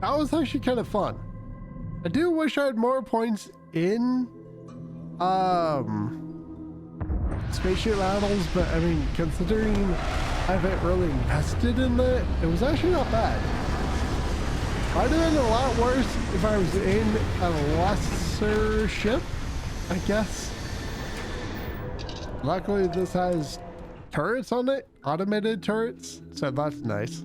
that was actually kind of fun. I do wish I had more points in spaceship battles, but I mean, considering I haven't really invested in it, it was actually not bad. I'd have been a lot worse if I was in a lesser ship, I guess. Luckily, this has turrets on it, automated turrets, so that's nice.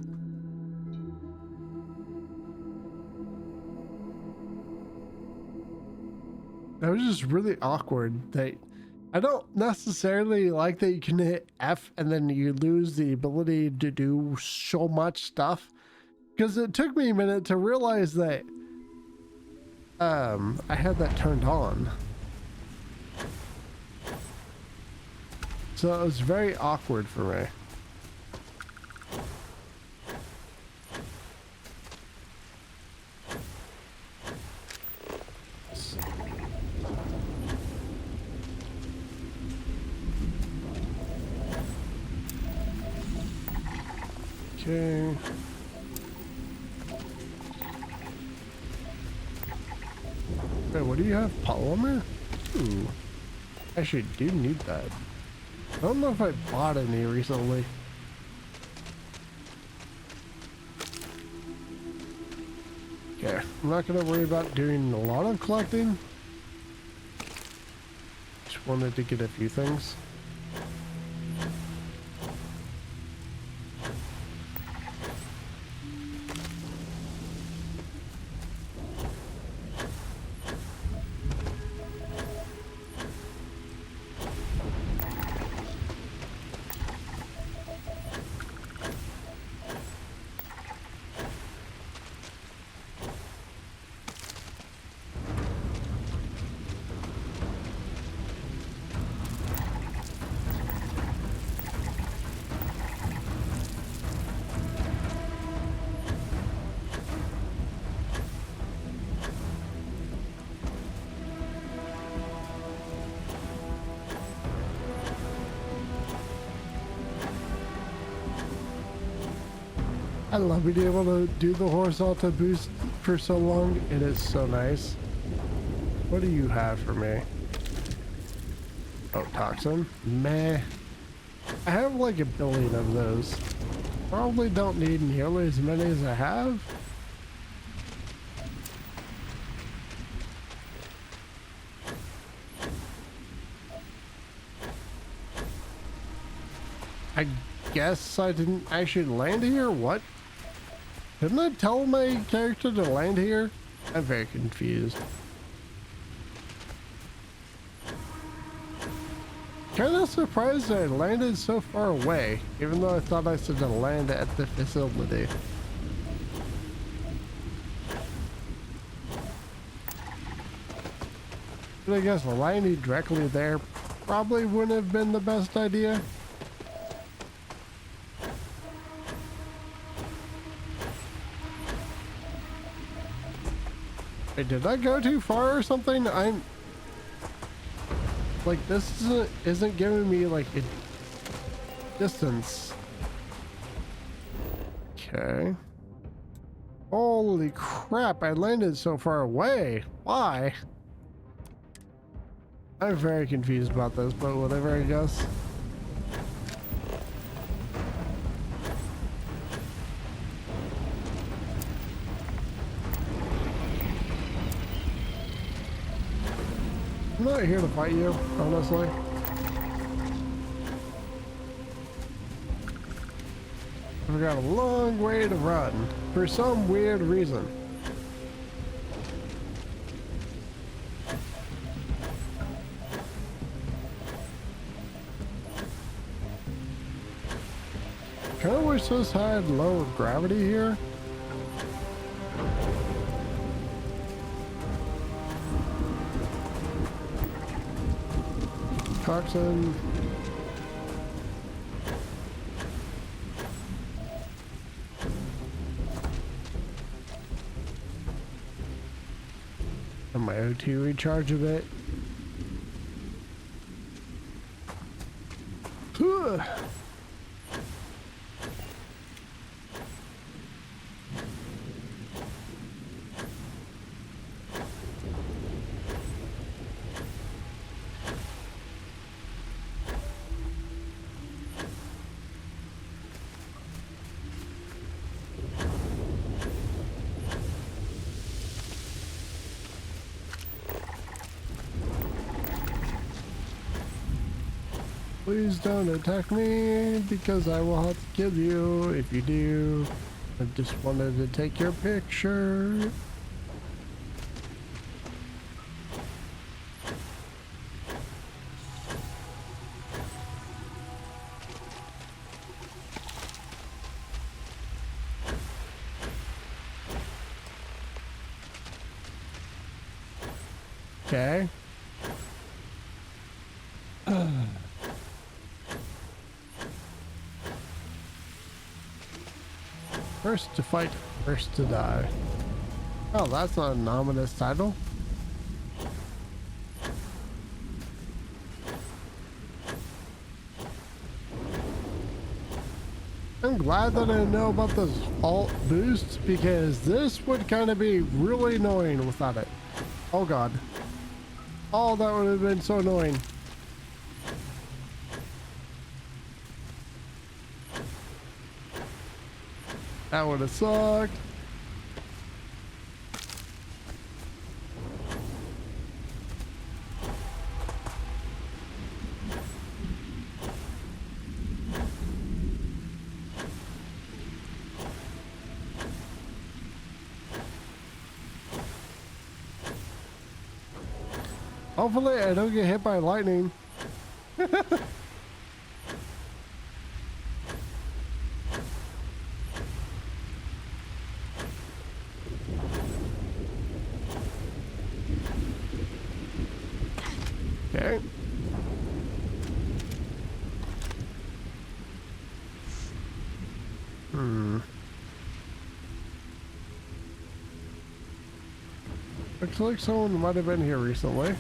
That was just really awkward. That I don't necessarily like that you can hit F and then you lose the ability to do so much stuff, because it took me a minute to realize that I had that turned on. So it was very awkward for me. Okay. Wait, what do you have? Polymer? Ooh. Actually, do need that. I don't know if I bought any recently. Okay, I'm not gonna worry about doing a lot of collecting. Just wanted to get a few things. I love being able to do the horizontal boost for so long. It is so nice. What do you have for me? Oh, toxin. Meh. I have like a billion of those. Probably don't need nearly as many as I have. I guess I didn't actually land here? What? Didn't I tell my character to land here? I'm very confused. Kind of surprised I landed so far away, even though I thought I said to land at the facility. But I guess landing directly there probably wouldn't have been the best idea. Wait, did I go too far or something? I'm like, this isn't giving me like a distance. Okay. Holy crap, I landed so far away. Why? I'm very confused about this, but whatever, I guess. I'm not here to fight you, honestly. I've got a long way to run for some weird reason. Kind of wish this had lower gravity here. Toxin. And my O2 recharge a bit. Please don't attack me because I will have to kill you if you do. I just wanted to take your picture. Okay. First to fight, first to die. Oh, that's not an ominous title. I'm glad that I know about this alt boost because this would kind of be really annoying without it. Oh god. Oh, that would have been so annoying. That would have sucked. Hopefully I don't get hit by lightning. Okay. Looks like someone might have been here recently.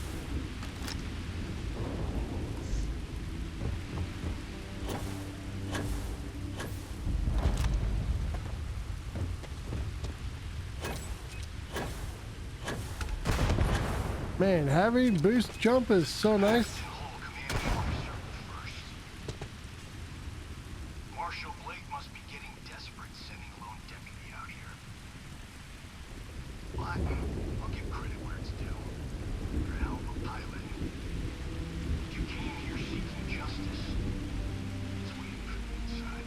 Man, having boost jump is so nice. Marshal Blake must be getting desperate sending a lone deputy out here. But I'll give credit where it's due. You're a hell of a pilot. You came here seeking justice. It's waiting for you inside.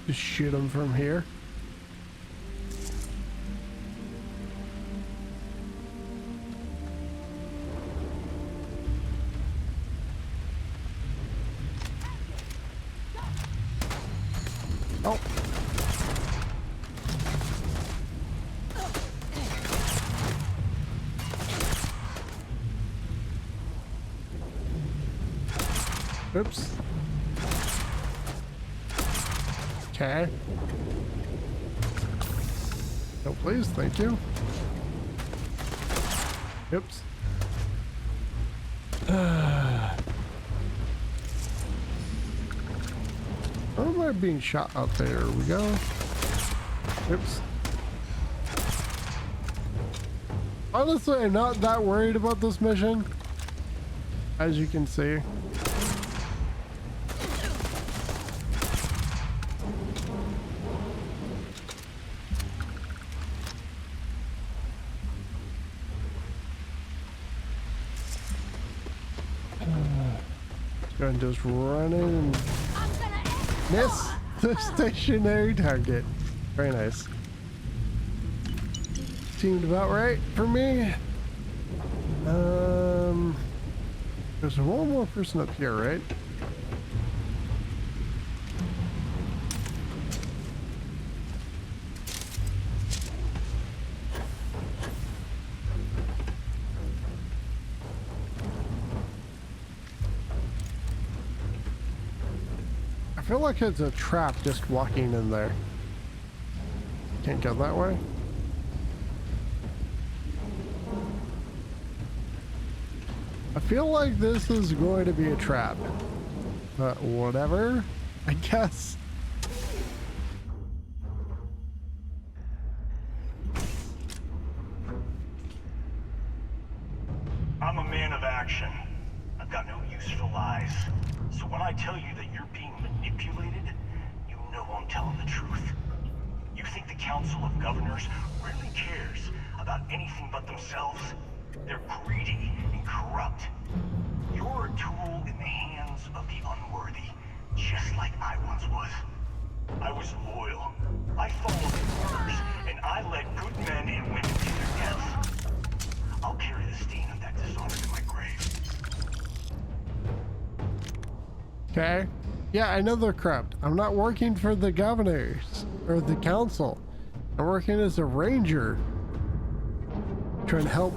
Just shoot him from here. Oh. Oops. Okay. No, please, thank you. Oops. Where am I being shot out there? Here we go. Oops. Honestly, I'm not that worried about this mission, as you can see. And just run in and miss the stationary target. Very nice. Seemed about right for me. There's one more person up here, right? I feel like it's a trap just walking in there. Can't go that way. I feel like this is going to be a trap. But whatever, I guess. I'm a man of action. I've got no use for lies. So when I tell you that you're being manipulated, you know I'm telling the truth. You think the Council of Governors really cares about anything but themselves? They're greedy and corrupt. You're a tool in the hands of the unworthy, just like I once was. I was loyal. I followed orders, and I led good men and women to their deaths. I'll carry the stain of that dishonor to my grave. Okay. Yeah, I know they're corrupt. I'm not working for the governors or the council. I'm working as a ranger, trying to help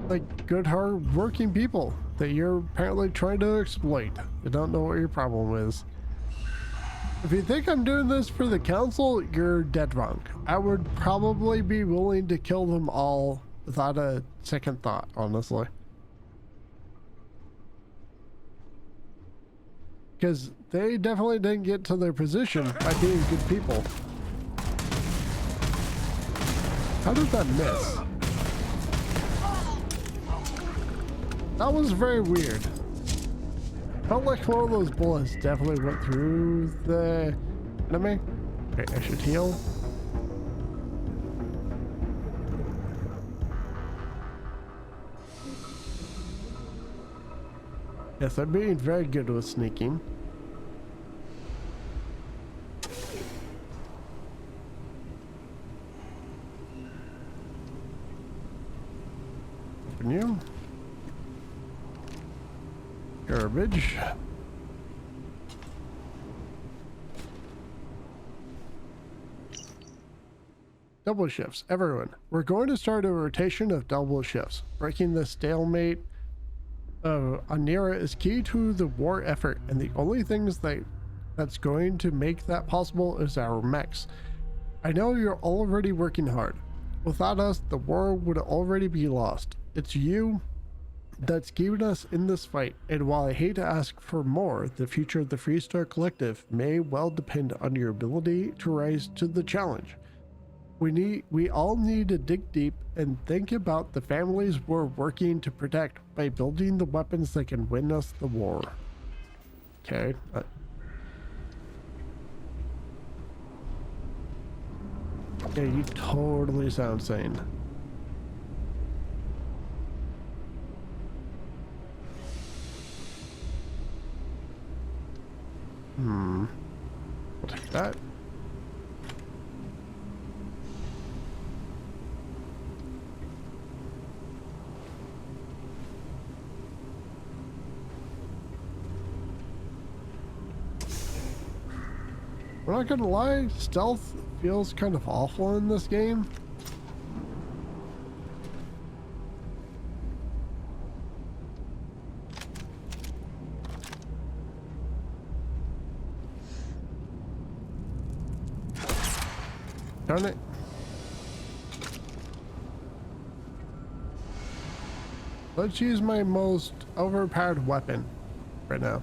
like good, hard working people that you're apparently trying to exploit. I don't know what your problem is. If you think I'm doing this for the council, you're dead wrong. I would probably be willing to kill them all without a second thought, honestly. Because they definitely didn't get to their position by being good people. How did that miss? That was very weird. Felt like one of those bullets definitely went through the enemy. Okay, I should heal. Yes, I'm being very good with sneaking. Open you. Garbage. Double shifts. Everyone, we're going to start a rotation of double shifts. Breaking the stalemate on Nira is key to the war effort, and the only things that's going to make that possible is our mechs. I know you're already working hard. Without us, the war would already be lost. It's you that's keeping us in this fight, and while I hate to ask for more, the future of the Freestar Collective may well depend on your ability to rise to the challenge. We all need to dig deep and think about the families we're working to protect by building the weapons that can win us the war. Okay. Yeah, you totally sound sane. I'll take that. I'm not gonna lie, stealth feels kind of awful in this game. Darn it. Let's use my most overpowered weapon right now.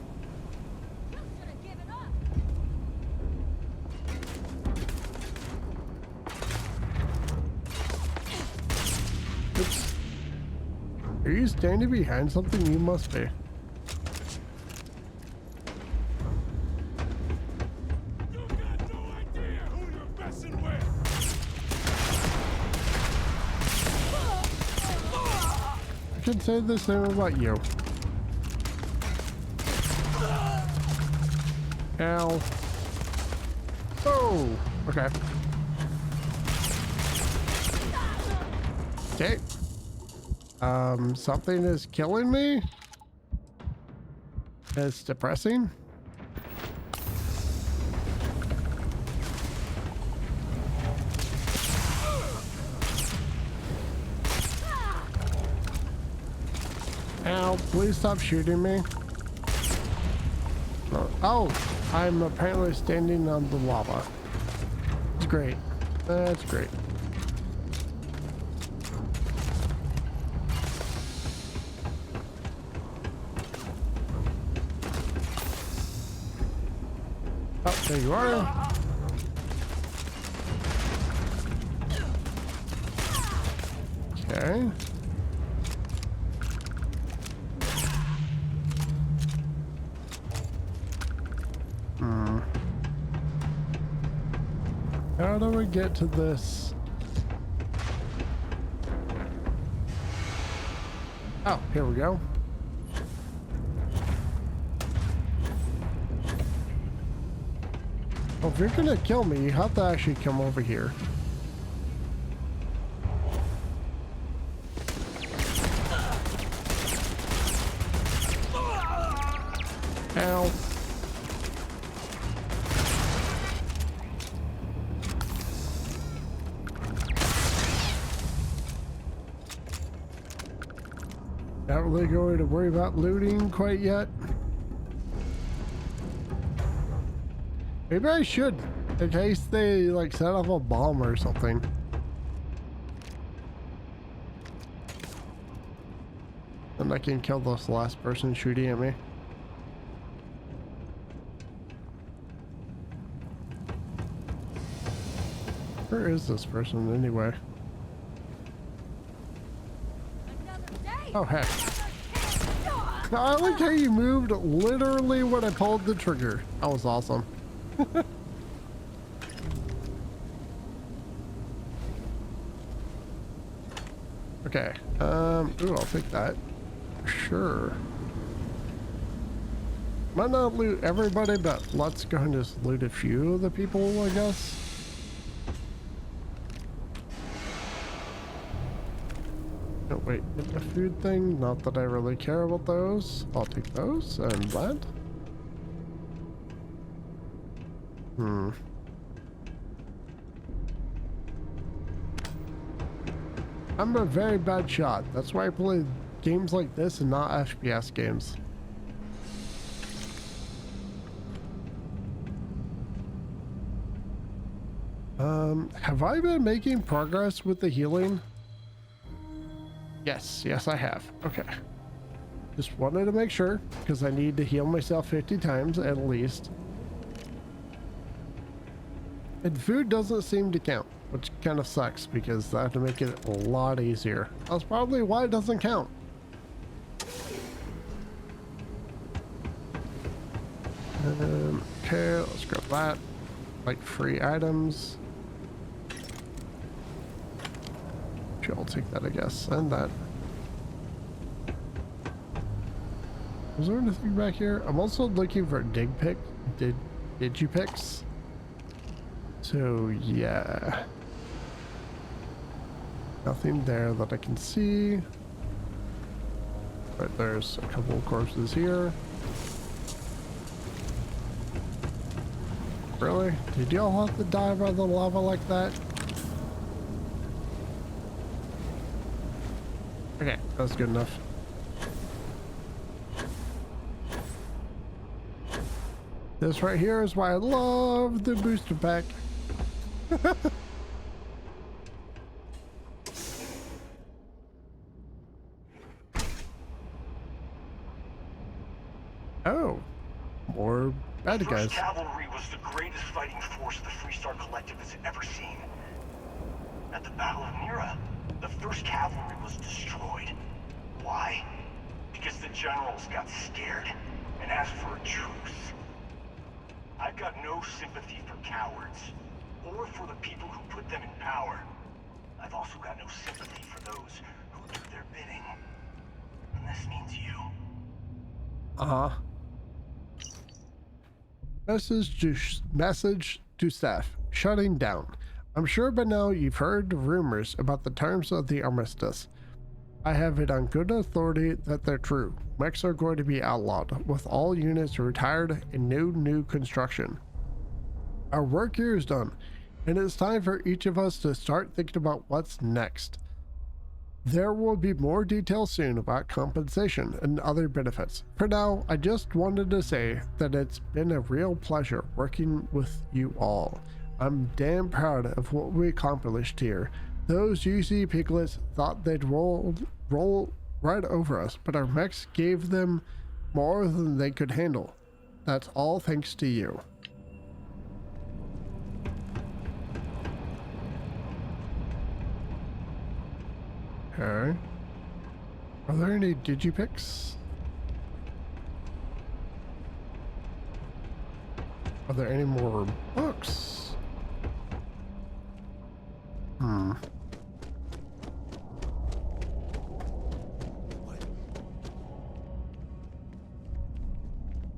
Are you standing behind something? You must be. You got no idea who you're messing with. I could say the same about you. Ow. Oh, okay. Okay. Something is killing me. It's depressing. Ow, please stop shooting me. Oh, I'm apparently standing on the lava. It's great. That's great. Oh, there you are. Okay. How do we get to this? Oh, here we go. Well, if you're gonna kill me, you have to actually come over here. Ow. Not really going to worry about looting quite yet. Maybe I should, in case they like set off a bomb or something. Then I can kill this last person shooting at me. Where is this person anyway? Oh heck. I like how you moved literally when I pulled the trigger. That was awesome. Okay. Ooh, I'll take that. Sure. Might not loot everybody, but let's go and just loot a few of the people, I guess. Oh wait, get the food thing. Not that I really care about those. I'll take those and that. I'm a very bad shot. That's why I play games like this and not FPS games. Have I been making progress with the healing? Yes, I have. Okay. Just wanted to make sure, because I need to heal myself 50 times at least. And food doesn't seem to count, which kind of sucks because I have to make it a lot easier. That's probably why it doesn't count. Okay, let's grab that. Like free items. Sure, I'll take that, I guess, and that. Was there anything back here? I'm also looking for digipicks. So yeah, nothing there that I can see. But there's a couple of corpses here. Really? Did y'all have to die by the lava like that? Okay, that's good enough. This right here is why I love the booster pack. Oh, more bad guys. First Cavalry was the greatest fighting force the Freestar Collective has ever seen. At the Battle of Mira, the First Cavalry was destroyed. Why? Because the generals got scared and asked for a truce. I've got no sympathy for cowards, or for the people who put them in power. I've also got no sympathy for those who do their bidding. And this means you. Message to staff. Shutting down. I'm sure by now you've heard rumors about the terms of the armistice. I have it on good authority that they're true. Mechs are going to be outlawed, with all units retired and new construction. Our work here is done, and it's time for each of us to start thinking about what's next. There will be more details soon about compensation and other benefits. For now, I just wanted to say that it's been a real pleasure working with you all. I'm damn proud of what we accomplished here. Those UC piglets thought they'd roll right over us, but our mechs gave them more than they could handle. That's all thanks to you. Okay. Are there any digipicks? Are there any more books?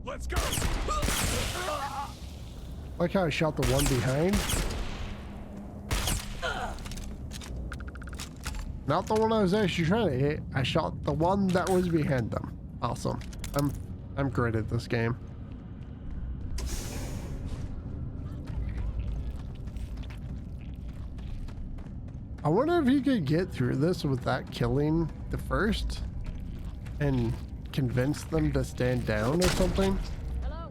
Let's go. Like how I shot the one behind. Not the one I was actually trying to hit. I shot the one that was behind them. Awesome. I'm great at this game. I wonder if you could get through this without killing the first and convince them to stand down or something. Hello.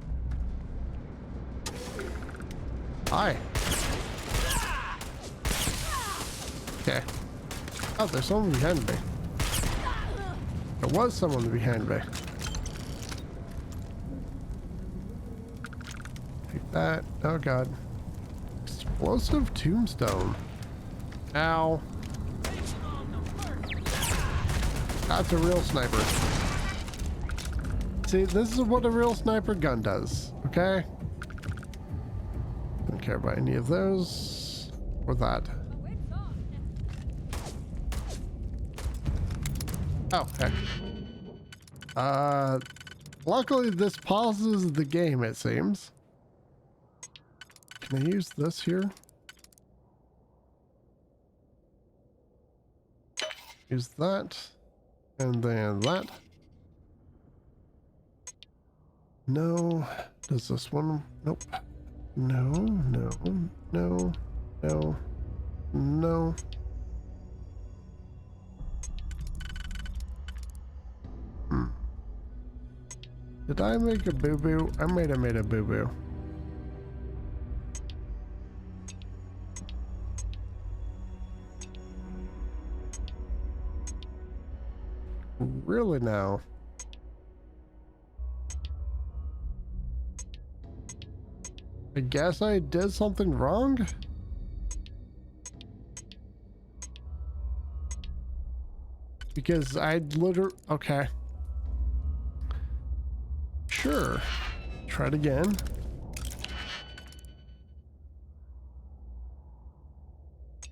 Hi. Okay. Oh, there's someone behind me. There was someone behind me. Take that. Oh god. Explosive tombstone. Ow. That's a real sniper. See, this is what a real sniper gun does, okay? Don't care about any of those or that. Oh, heck. Luckily this pauses the game, it seems. Can I use this here? Use that. And then that. No. Does this one? Nope. No, no, no, no, no. Did I make a boo-boo? I might have made a boo-boo. Really now? I guess I did something wrong? Because I literally... Okay. Sure. Try it again.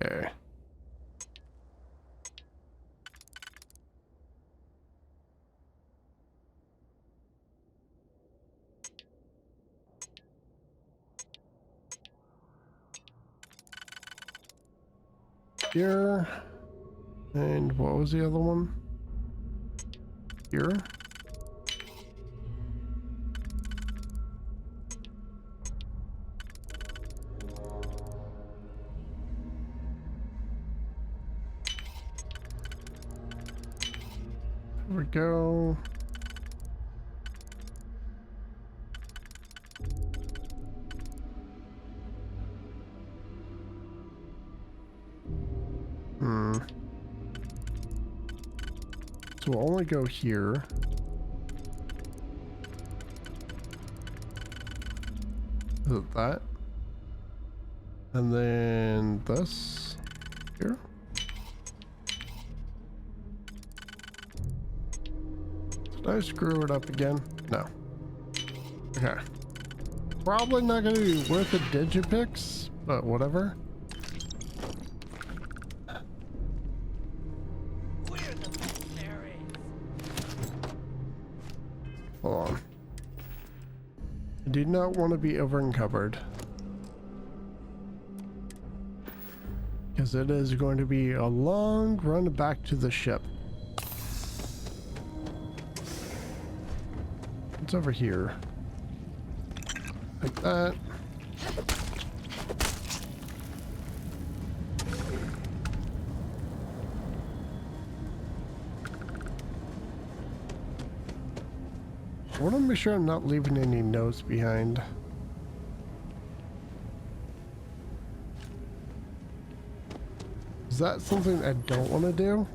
Okay. Here. And what was the other one? Here. Here we go. So we'll only go here. Is it that? And then this here. Did I screw it up again? No. Okay. Probably not gonna be worth a digipix, but whatever. Hold on. I do not want to be over encumbered. Because it is going to be a long run back to the ship. What's over here? Like that. I want to make sure I'm not leaving any notes behind. Is that something I don't want to do?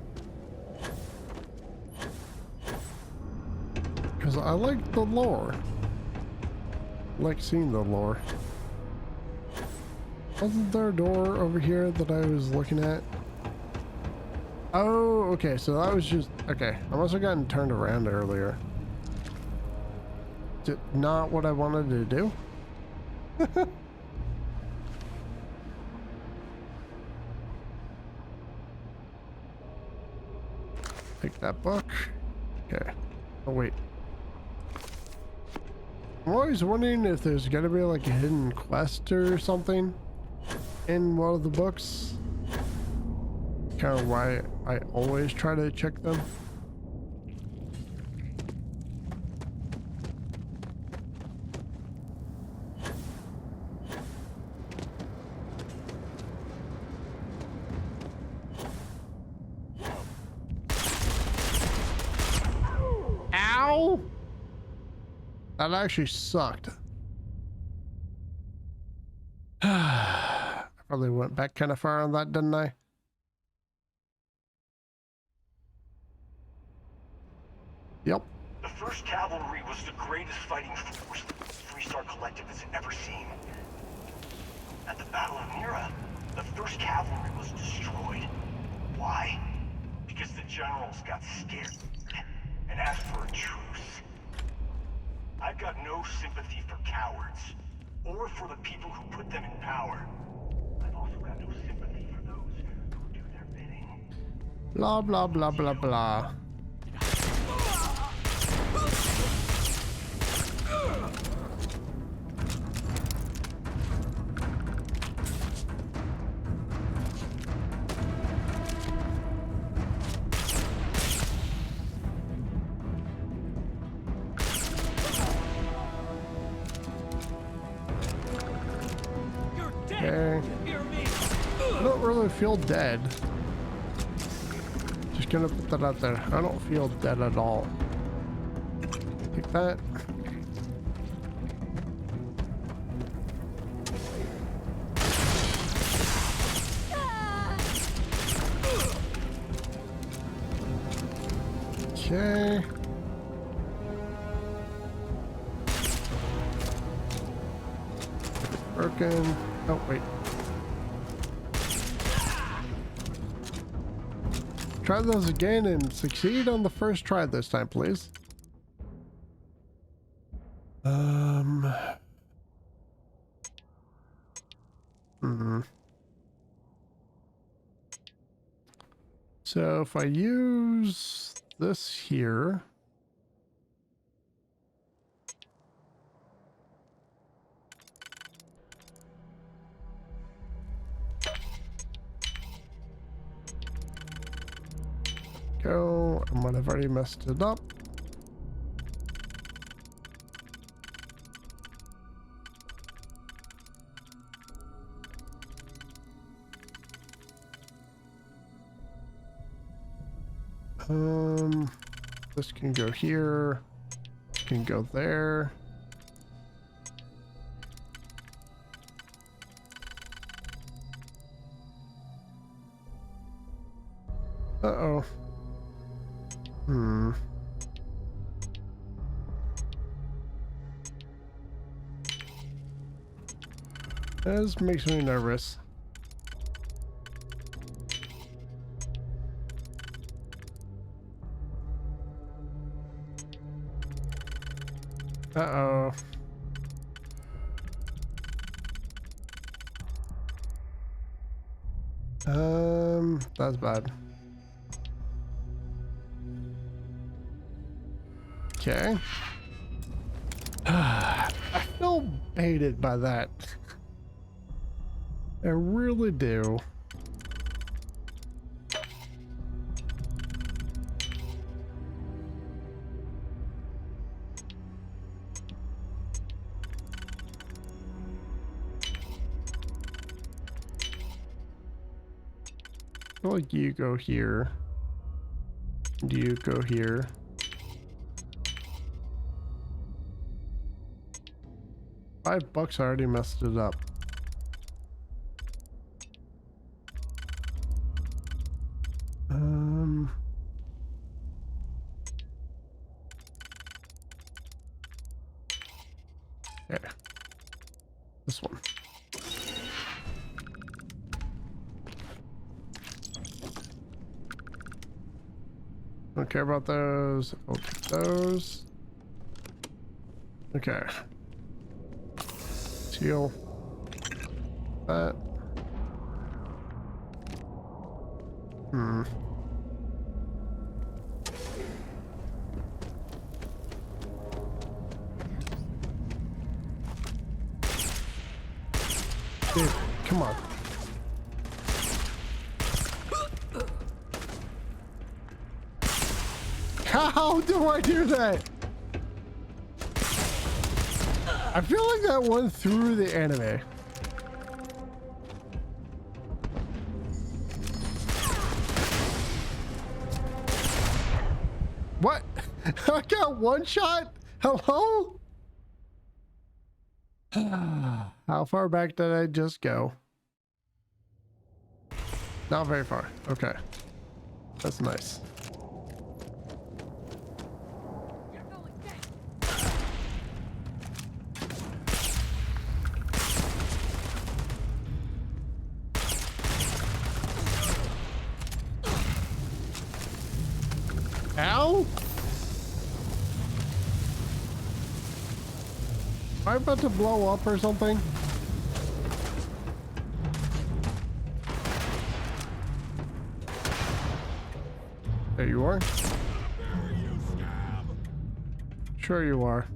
Because I like the lore. I like seeing the lore. Wasn't there a door over here that I was looking at? Oh, okay, so that was just... Okay, I must have gotten turned around earlier. Not what I wanted to do. Take that book. Okay. Oh, wait. I'm always wondering if there's gonna be like a hidden quest or something in one of the books. Kind of why I always try to check them. Ow! That actually sucked. I probably went back kind of far on that, didn't I? Yep. The 1st Cavalry was the greatest fighting force the Three-Star Collective has ever seen. At the Battle of Mira, the 1st Cavalry was destroyed. Why? Because the generals got scared and asked for a truce. I've got no sympathy for cowards, or for the people who put them in power. I've also got no sympathy for those who do their bidding. Blah, blah, blah, blah, blah. Okay. I don't really feel dead. Just gonna put that out there. I don't feel dead at all. Take that. Okay. Broken. Oh, wait. Try those again and succeed on the first try this time, please. So if I use this here, go, I might have already messed it up. This can go here, can go there. Uh-oh. This makes me nervous. Uh-oh. That's bad. Okay. I feel baited by that. I really do. I feel like you go here. And you go here. $5 I already messed it up. Okay. This one. Don't care about those. I'll take those. Okay. Seal. That. Dude, come on. How do I do that? I feel like that went through the anime. What? I got one shot? Hello? How far back did I just go? Not very far. Okay. That's nice. Ow! Am I about to blow up or something? There you are. Sure you are.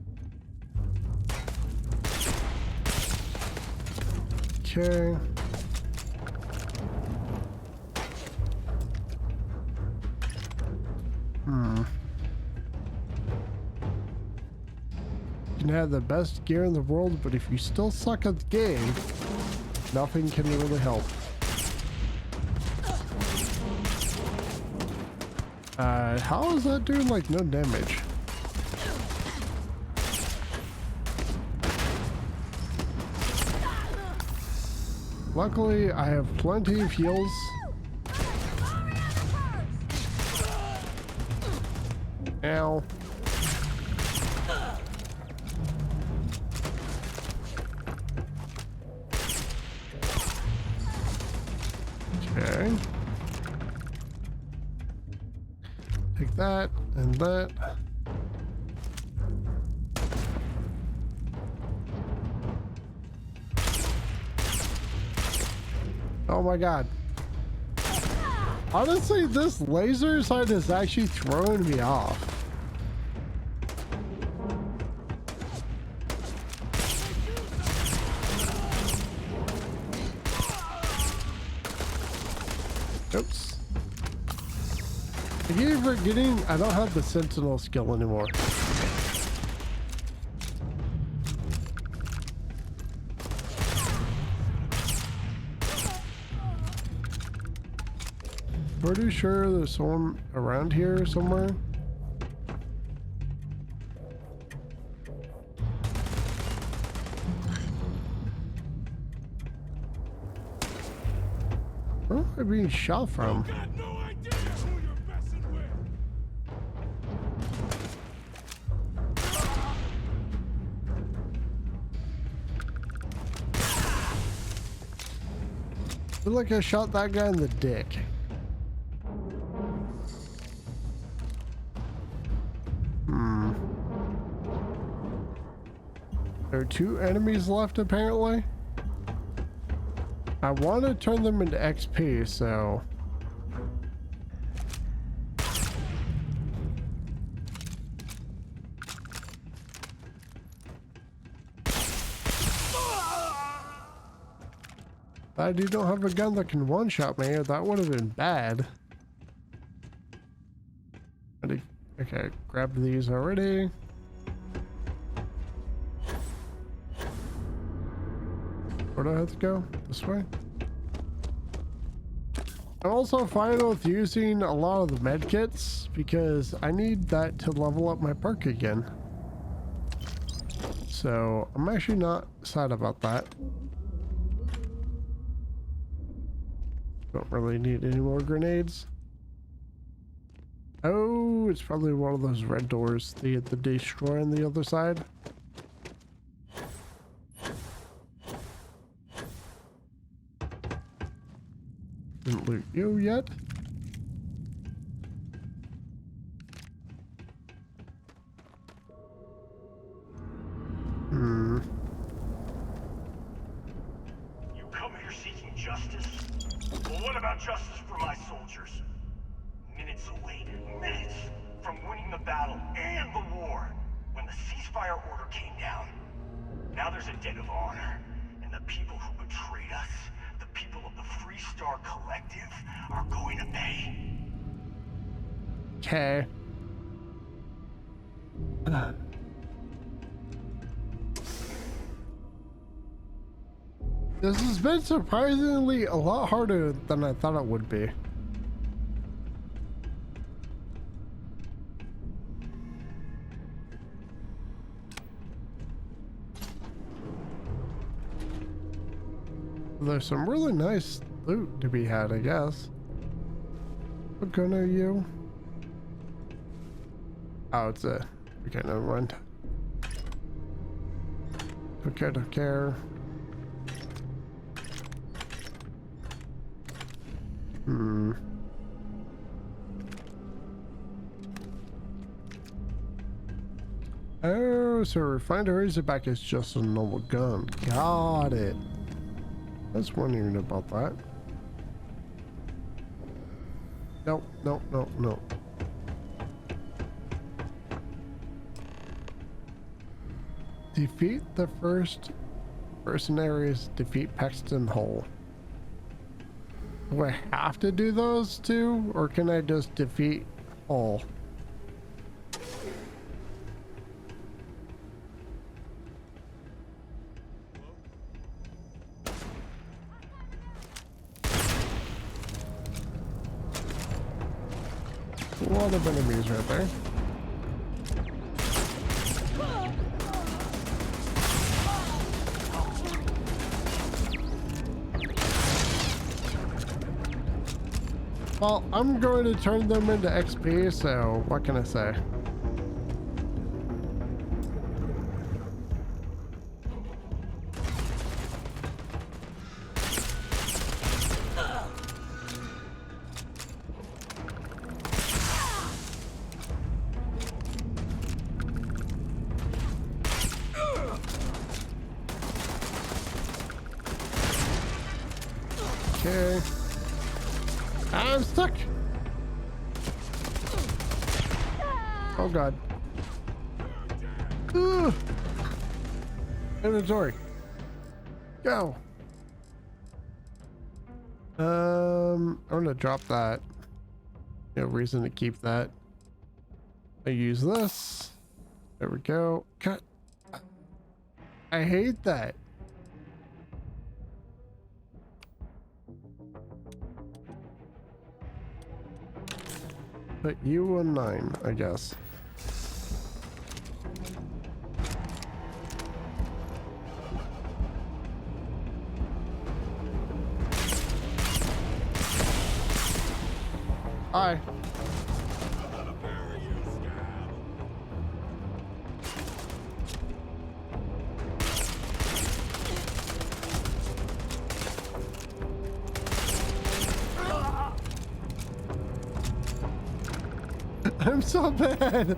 Okay. You can have the best gear in the world, but if you still suck at the game, nothing can really help. How is that doing like no damage? Luckily, I have plenty of heals. Ow. Okay. Take that and that. Oh my god. Honestly, this laser sight is actually throwing me off. Oops. I keep forgetting I don't have the sentinel skill anymore. Pretty sure there's someone around here somewhere. Where am I being shot from? Got no idea who you're messing with. I feel like I shot that guy in the dick. There are 2 enemies left apparently. I want to turn them into XP, so... I do don't have a gun that can one-shot me, or that would have been bad. Okay, grab these already. Where do I have to go? This way? I'm also fine with using a lot of the med kits because I need that to level up my perk again. So I'm actually not sad about that. Don't really need any more grenades. Oh, it's probably one of those red doors they had to destroy on the other side. Didn't loot you yet. You come here seeking justice? Well, what about justice for my soldiers? Minutes away, minutes from winning the battle and the war, when the ceasefire order came down. Now there's a debt of honor, and the people who betrayed us, the people of the Freestar Collective are going to pay. Okay. This has been surprisingly a lot harder than I thought it would be. There's some really nice loot to be had, I guess. What gun are you? Oh, it's a... Okay, never mind. Don't care. Oh, so refined Razorback is just a normal gun. Got it. I was wondering about that. Nope, nope, nope, nope. Defeat the first mercenaries, defeat Paxton Hole. Do I have to do those two, or can I just defeat all? A lot of enemies right there. Well, I'm going to turn them into XP, so what can I say? Okay. I'm stuck. Oh god. Ugh. Inventory. Go. I'm gonna drop that. No reason to keep that. I use this. There we go. Cut. I hate that. Put you on 9, I guess. Hi. I'm so bad.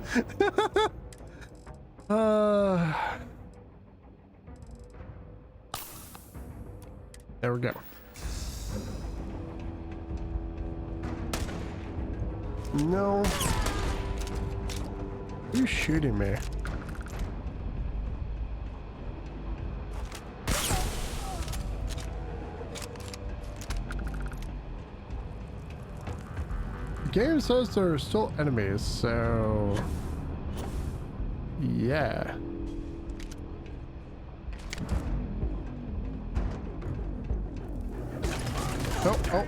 There we go. No. You're shooting me. The game says there are still enemies, so yeah. Oh, oh.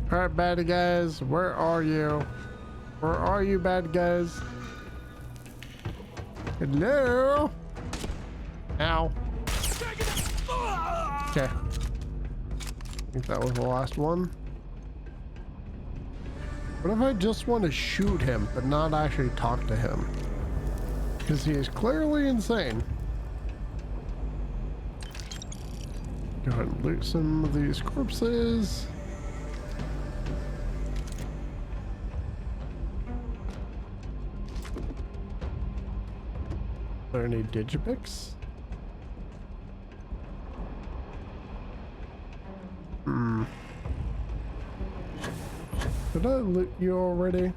All right, bad guys, where are you? Where are you, bad guys? Hello? Ow. Okay. I think that was the last one. What if I just want to shoot him, but not actually talk to him? Because he is clearly insane. Go ahead and loot some of these corpses. Are there any digipicks? Did I loot you already?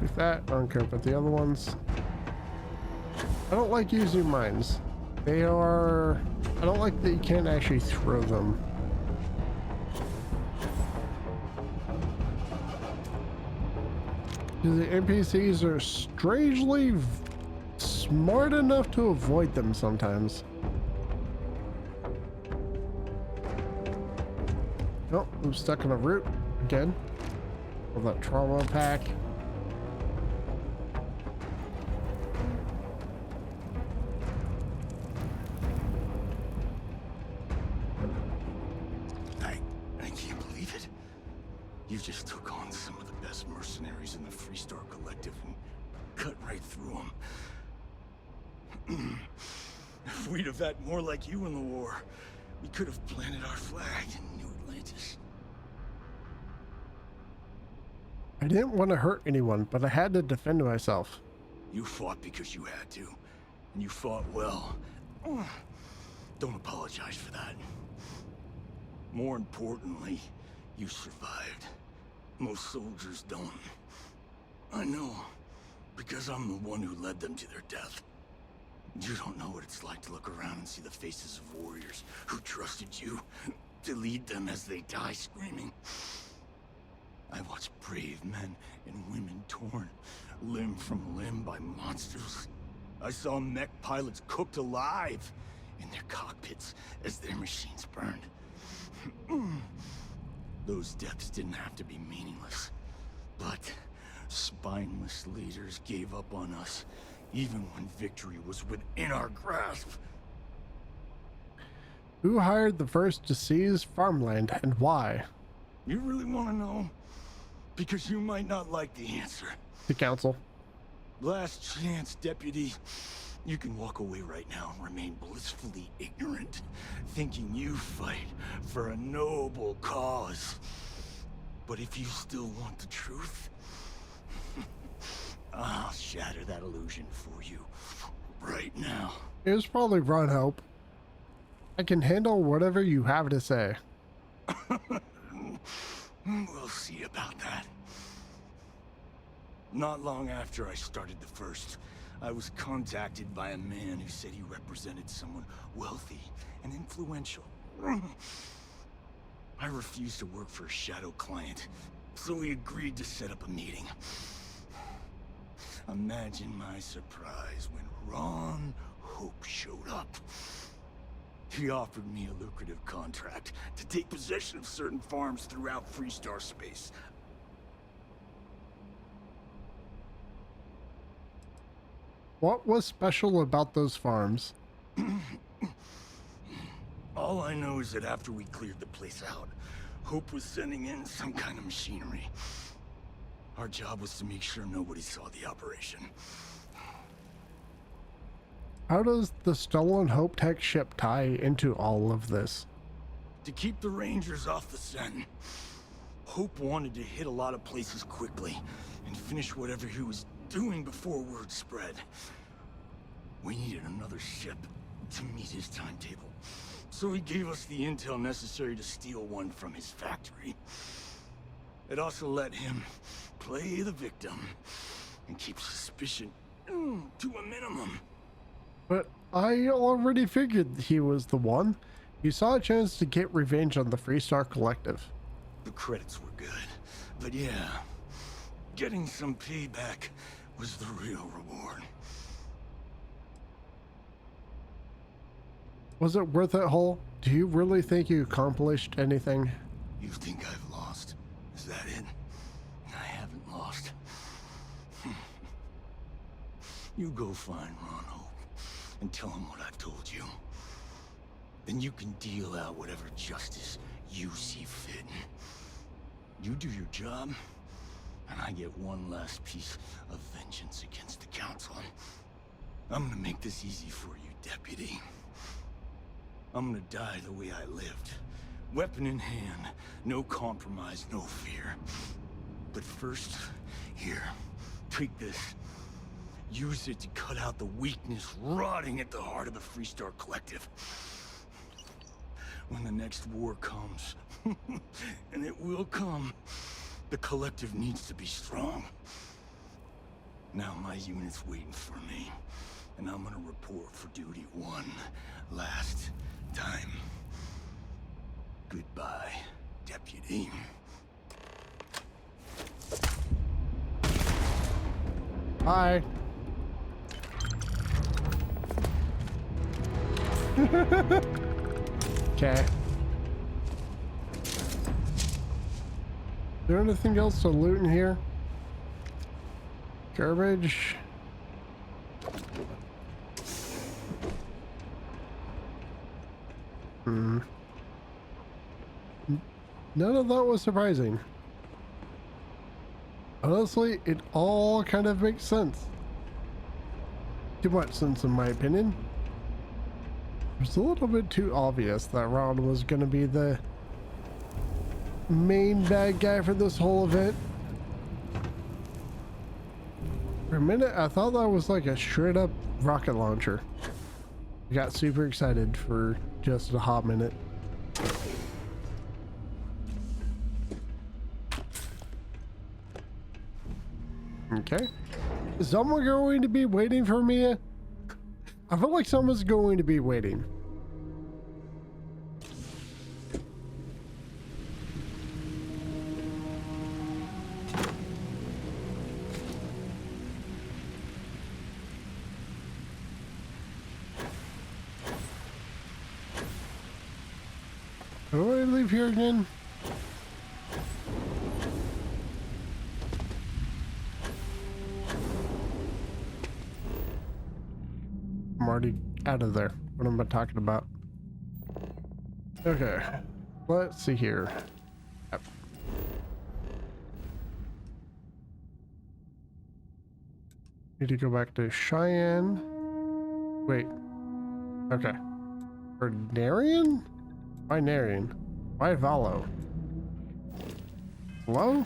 Like that. I don't care about the other ones. I don't like using mines. They are... I don't like that you can't actually throw them. The NPCs are strangely smart enough to avoid them sometimes. Oh, I'm stuck in a root again. With that trauma pack. I can't believe it. You just took on some of the best mercenaries in the Freestar Collective and cut right through them. If we'd have had more like you in the war, we could have planted our flag in New Atlantis. I didn't want to hurt anyone, but I had to defend myself. You fought because you had to, and you fought well. Don't apologize for that. More importantly, you survived. Most soldiers don't. I know, because I'm the one who led them to their death. You don't know what it's like to look around and see the faces of warriors who trusted you to lead them as they die screaming. I watched brave men and women torn limb from limb by monsters. I saw mech pilots cooked alive in their cockpits as their machines burned. Those deaths didn't have to be meaningless, but spineless leaders gave up on us even when victory was within our grasp. Who hired the first to seize farmland and why? You really want to know? Because you might not like the answer. The council. Last chance, Deputy. You can walk away right now and remain blissfully ignorant, thinking you fight for a noble cause. But if you still want the truth, I'll shatter that illusion for you right now. It was probably Ron Hope. I can handle whatever you have to say. We'll see about that. Not long after I started the first, I was contacted by a man who said he represented someone wealthy and influential. I refused to work for a shadow client, so he agreed to set up a meeting. Imagine my surprise when Ron Hope showed up. He offered me a lucrative contract to take possession of certain farms throughout Freestar space. What was special about those farms? All I know is that after we cleared the place out, Hope was sending in some kind of machinery. Our job was to make sure nobody saw the operation. How does the stolen Hope Tech ship tie into all of this? To keep the Rangers off the scent, Hope wanted to hit a lot of places quickly and finish whatever he was doing before word spread. We needed another ship to meet his timetable, so he gave us the intel necessary to steal one from his factory. It also let him play the victim and keep suspicion to a minimum. But I already figured he was the one. You saw a chance to get revenge on the Freestar Collective. The credits were good, but yeah, getting some payback was the real reward. Was it worth it, Hull? Do you really think you accomplished anything? You think I've lost? Is that it? I haven't lost. You go find Ron Hope and tell him what I've told you. Then you can deal out whatever justice you see fit. You do your job, and I get one last piece of vengeance against the Council. I'm gonna make this easy for you, Deputy. I'm gonna die the way I lived. Weapon in hand, no compromise, no fear. But first, here, take this. Use it to cut out the weakness rotting at the heart of the Freestar Collective. When the next war comes, and it will come, the Collective needs to be strong. Now my unit's waiting for me, and I'm gonna report for duty one last time. Goodbye, Deputy. Hi. Okay. Is there anything else to loot in here? Garbage. None of that was surprising. Honestly, it all kind of makes sense. Too much sense in my opinion. It was a little bit too obvious that Ron was going to be the main bad guy for this whole event. For a minute, I thought that was like a straight up rocket launcher. I got super excited for just a hot minute. Okay. Is someone going to be waiting for me? I feel like someone's going to be waiting. How do I leave here again? I'm already out of there. What am I talking about? Okay, let's see here. Yep. Need to go back to Cheyenne. Wait. Okay. Or Narian? Why Narian? Why Valo? Hello?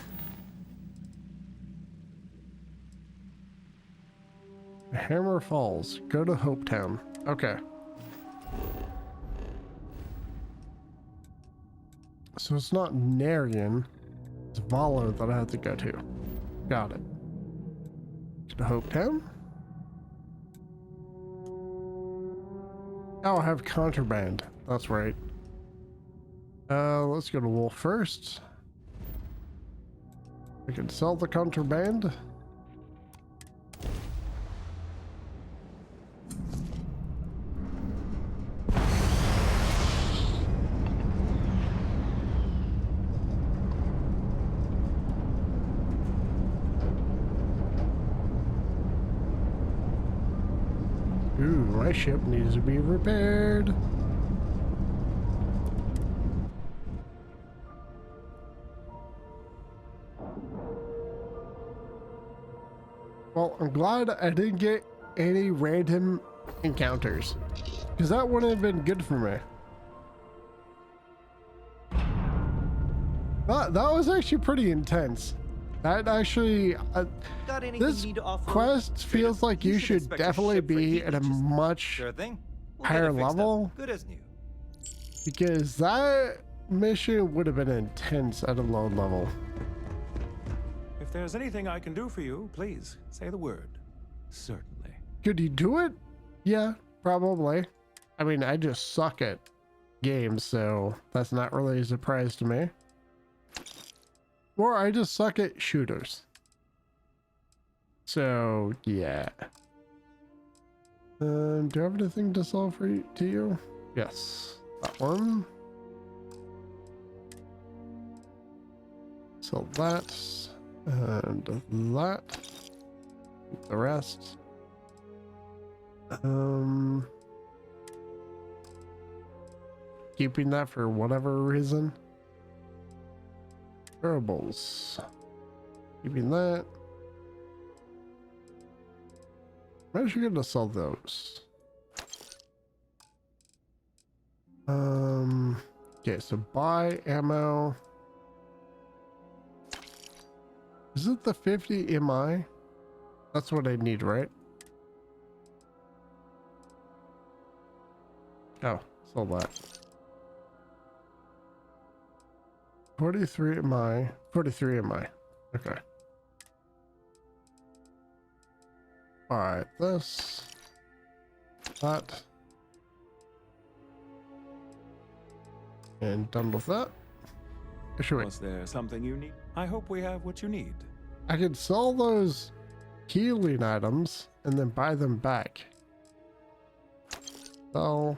Hammer Falls. Go to Hopetown. Okay. So it's not Narian. It's Valo that I have to go to. Got it. To Hopetown? Oh, I have contraband. That's right. Let's go to Wolf first. We can sell the contraband. Ooh, my ship needs to be repaired. Well, I'm glad I didn't get any random encounters, because that wouldn't have been good for me. That was actually pretty intense. That actually, this quest feels like you should definitely be at a much higher level, good as new. because that mission would have been intense at a low level. If there's anything I can do for you, please say the word. Certainly. Could you do it? Yeah, probably. I mean, I just suck at games, so that's not really a surprise to me. Or I just suck at shooters. So, yeah. Do I have anything to sell for you, to you? Yes. That one. Sell that. And that. Keep the rest. Keeping that for whatever reason. Variables. Keeping that. I'm actually gonna sell those. Okay, so buy ammo. Is it the 50 MI? That's what I need, right? Oh, sold that. 43 am I? 43 am I? Okay. Alright, this. That. And done with that. Sure. Was there something you need? I hope we have what you need. I could sell those healing items and then buy them back. So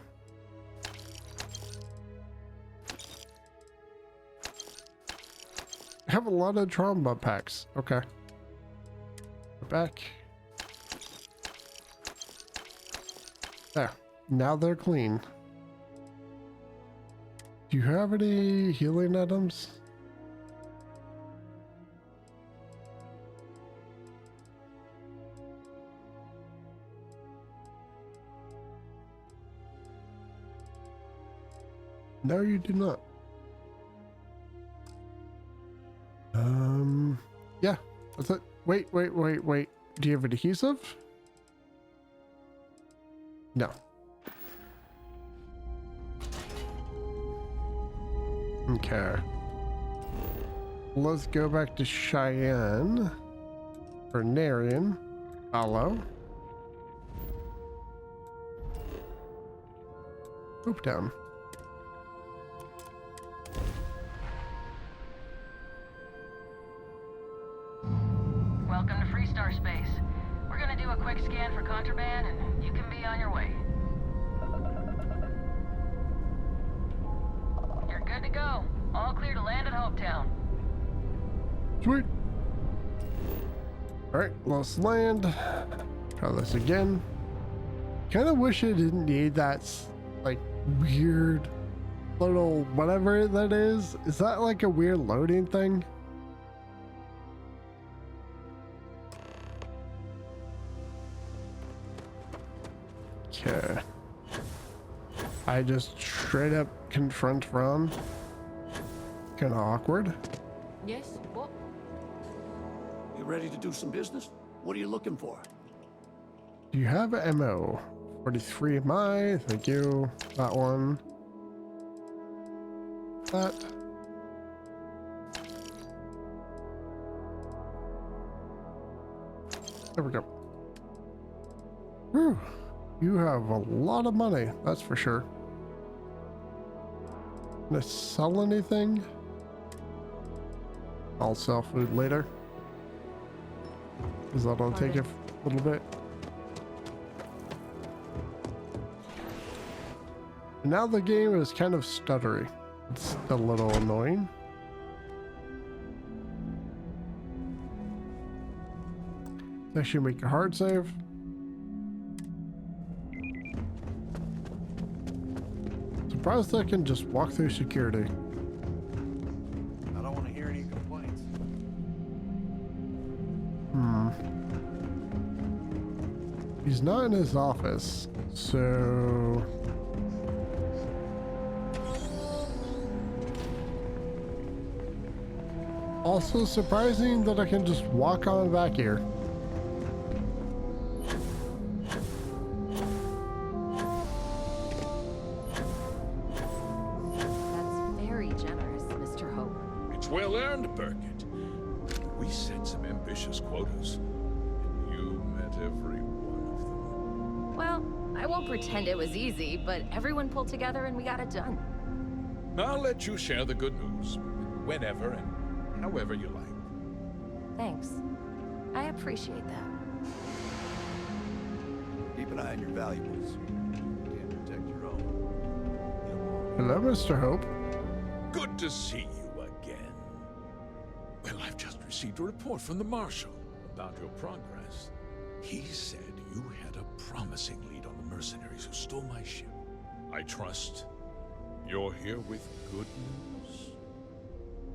I have a lot of trauma packs. Okay. Back. There. Now they're clean. Do you have any healing items? No, you do not. Yeah, that's it. Wait. Do you have adhesive? No. Okay. Let's go back to Cheyenne. For Narian. Hollow. Poop down. Welcome to Freestar Space. We're gonna do a quick scan for contraband and you can be on your way. You're good to go. All clear to land at Hopetown. Sweet. Alright, let's land. Try this again. Kind of wish it didn't need that, like, weird little whatever that is. Is that like a weird loading thing? Okay. I just straight up confront Ron. Kind of awkward. Yes? What? You ready to do some business? What are you looking for? Do you have ammo? 43 am I? Thank you. That one. That. There we go. Whew. You have a lot of money, that's for sure. Gonna sell anything? I'll sell food later. Because that'll take a little bit. And now the game is kind of stuttery. It's a little annoying. Actually make a hard save. Surprised I can just walk through security. I don't want to hear any complaints. He's not in his office, so... Also surprising that I can just walk on back here. That's very generous, Mr. Hope. It's well earned, Burkett. We set some ambitious quotas, and you met every one of them. Well, I won't pretend it was easy, but everyone pulled together and we got it done. I'll let you share the good news, whenever and however you like. Thanks. I appreciate that. Keep an eye on your valuables. And protect your own. Hello, Mr. Hope. Good to see you again. Well, I've just received a report from the Marshal about your progress. He said you had a promising lead on the mercenaries who stole my ship. I trust you're here with good news.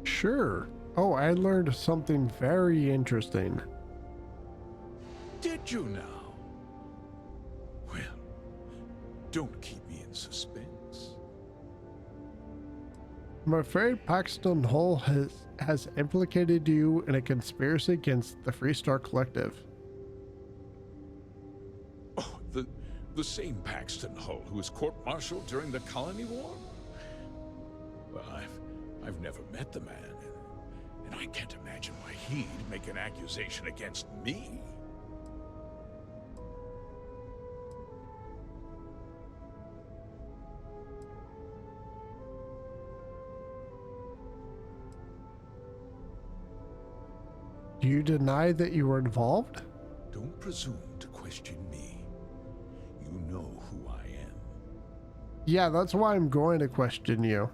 Sure. Oh, I learned something very interesting. Did you now? Well, don't keep me in suspense. I'm afraid Paxton Hull has implicated you in a conspiracy against the Freestar Collective. Oh, The same Paxton Hull who was court-martialed during the Colony War? Well, I've never met the man, and I can't imagine why he'd make an accusation against me. Do you deny that you were involved? Don't presume to question me. You know who I am. Yeah, that's why I'm going to question you.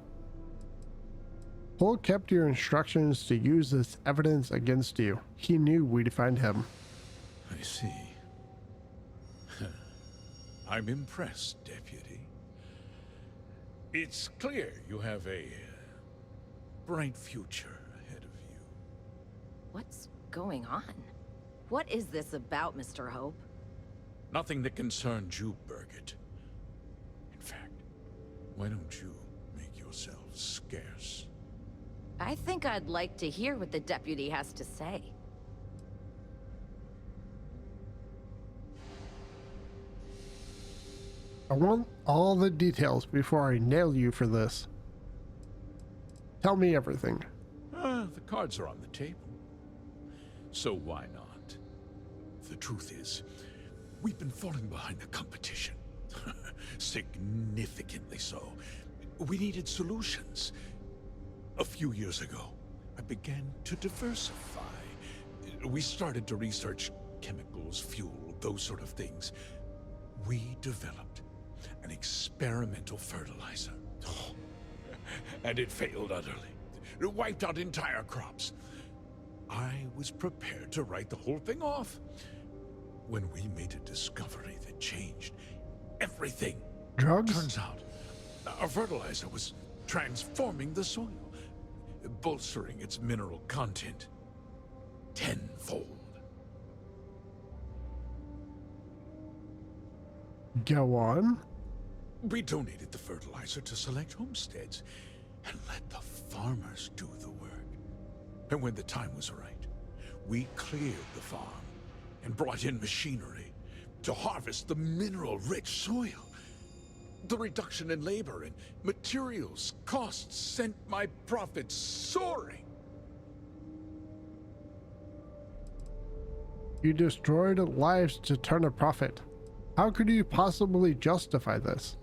Hull kept your instructions to use this evidence against you. He knew we'd find him. I see. I'm impressed, Deputy. It's clear you have a bright future ahead of you. What's going on? What is this about, Mr. Hope? Nothing that concerns you, Birgit. In fact, why don't you make yourself scarce? I think I'd like to hear what the deputy has to say. I want all the details before I nail you for this. Tell me everything. The cards are on the table. So why not? The truth is, we've been falling behind the competition. Significantly so. We needed solutions. A few years ago, I began to diversify. We started to research chemicals, fuel, those sort of things. We developed an experimental fertilizer. And it failed utterly. It wiped out entire crops. I was prepared to write the whole thing off when we made a discovery that changed everything. Drugs? Turns out, our fertilizer was transforming the soil, bolstering its mineral content tenfold. Go on. We donated the fertilizer to select homesteads and let the farmers do the work. And when the time was right, we cleared the farm and brought in machinery to harvest the mineral-rich soil. The reduction in labor and materials costs sent my profits soaring. You destroyed lives to turn a profit. How could you possibly justify this?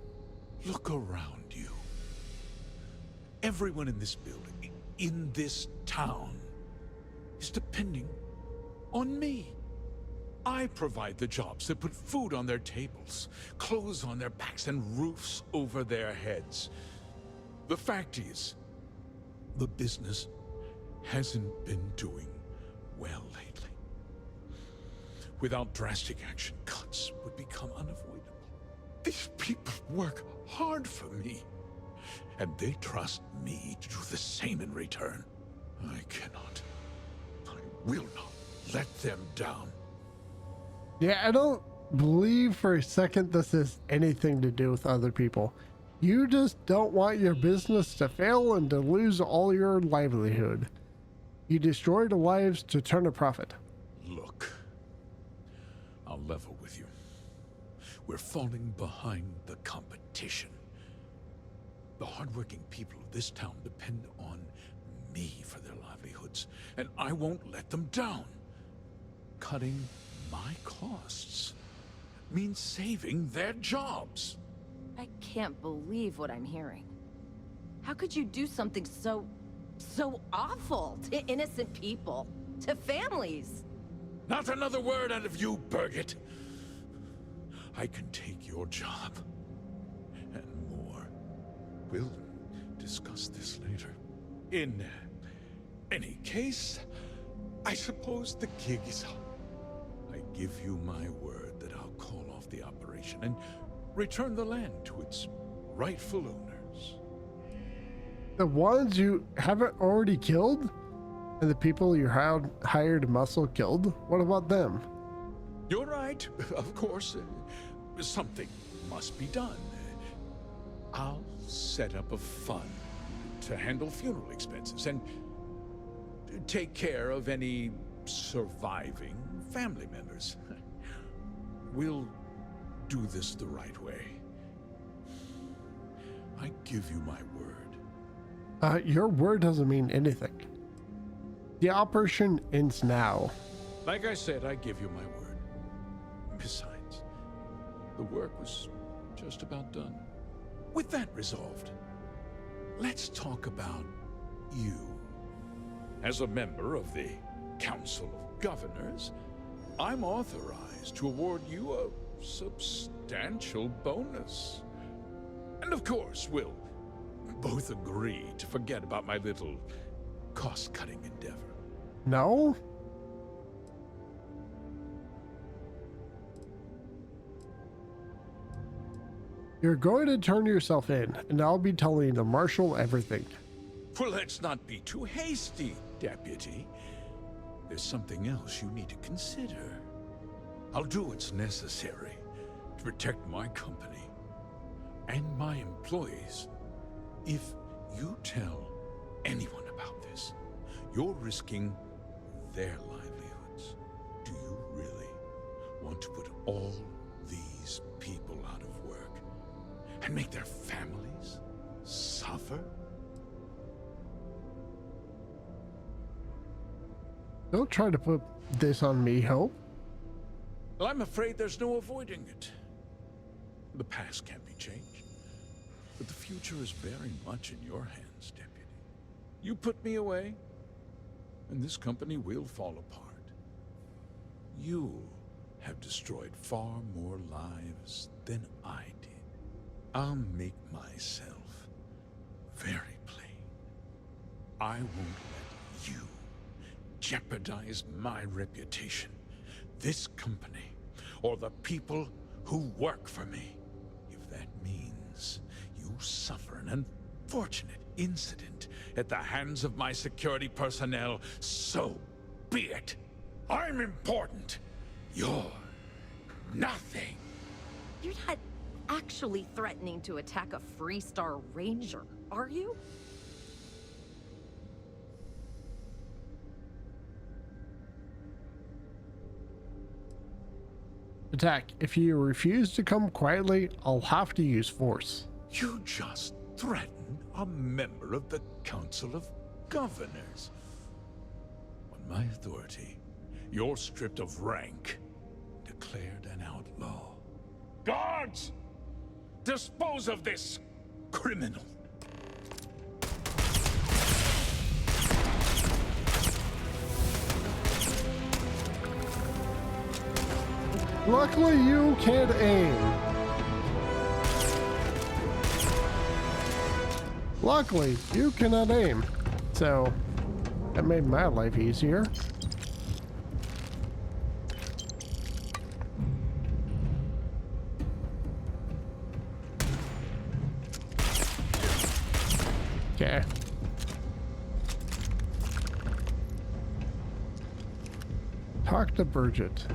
Look around you. Everyone in this building, in this town, is depending on me. I provide the jobs that put food on their tables, clothes on their backs, and roofs over their heads. The fact is, the business hasn't been doing well lately. Without drastic action, cuts would become unavoidable. These people work hard for me, and they trust me to do the same in return. I will not let them down. Yeah, I don't believe for a second this has anything to do with other people. You just don't want your business to fail and to lose all your livelihood. You destroyed lives to turn a profit. Look, I'll level with you. We're falling behind the competition. The hardworking people of this town depend on me for their livelihoods, and I won't let them down. Cutting my costs means saving their jobs. I can't believe what I'm hearing. How could you do something so awful to innocent people, to families? Not another word out of you, Birgit. I can take your job and more. We'll discuss this later. In any case, I suppose the gig is up. I give you my word that I'll call off the operation and return the land to its rightful owners. The ones you haven't already killed? And the people you hired muscle killed? What about them? You're right, of course. Something must be done. I'll set up a fund to handle funeral expenses and take care of any surviving family members. We'll do this the right way. I give you my word. Your word doesn't mean anything. The operation ends now. Like I said, I give you my word. Besides, the work was just about done. With that resolved, let's talk about you. As a member of the Council of Governors, I'm authorized to award you a substantial bonus. And of course, we'll both agree to forget about my little cost-cutting endeavor. No? You're going to turn yourself in, and I'll be telling the Marshal everything. Well, let's not be too hasty, Deputy. There's something else you need to consider. I'll do what's necessary to protect my company and my employees. If you tell anyone about this, you're risking their livelihoods. Do you really want to put all these people out of work and make their families suffer? Don't try to put this on me, Hope. Well, I'm afraid there's no avoiding it. The past can't be changed, but the future is very much in your hands, Deputy. You put me away, and this company will fall apart. You have destroyed far more lives than I did. I'll make myself very plain. I won't let you jeopardize my reputation, this company, or the people who work for me. If that means you suffer an unfortunate incident at the hands of my security personnel, so be it. I'm important. You're nothing. You're not actually threatening to attack a Freestar Ranger, are you? Attack. If you refuse to come quietly, I'll have to use force. You just threatened a member of the Council of Governors. On my authority, you're stripped of rank, declared an outlaw. Guards! Dispose of this criminal. Luckily, you can't aim. Luckily, you cannot aim. So, that made my life easier. Okay. Talk to Bridget.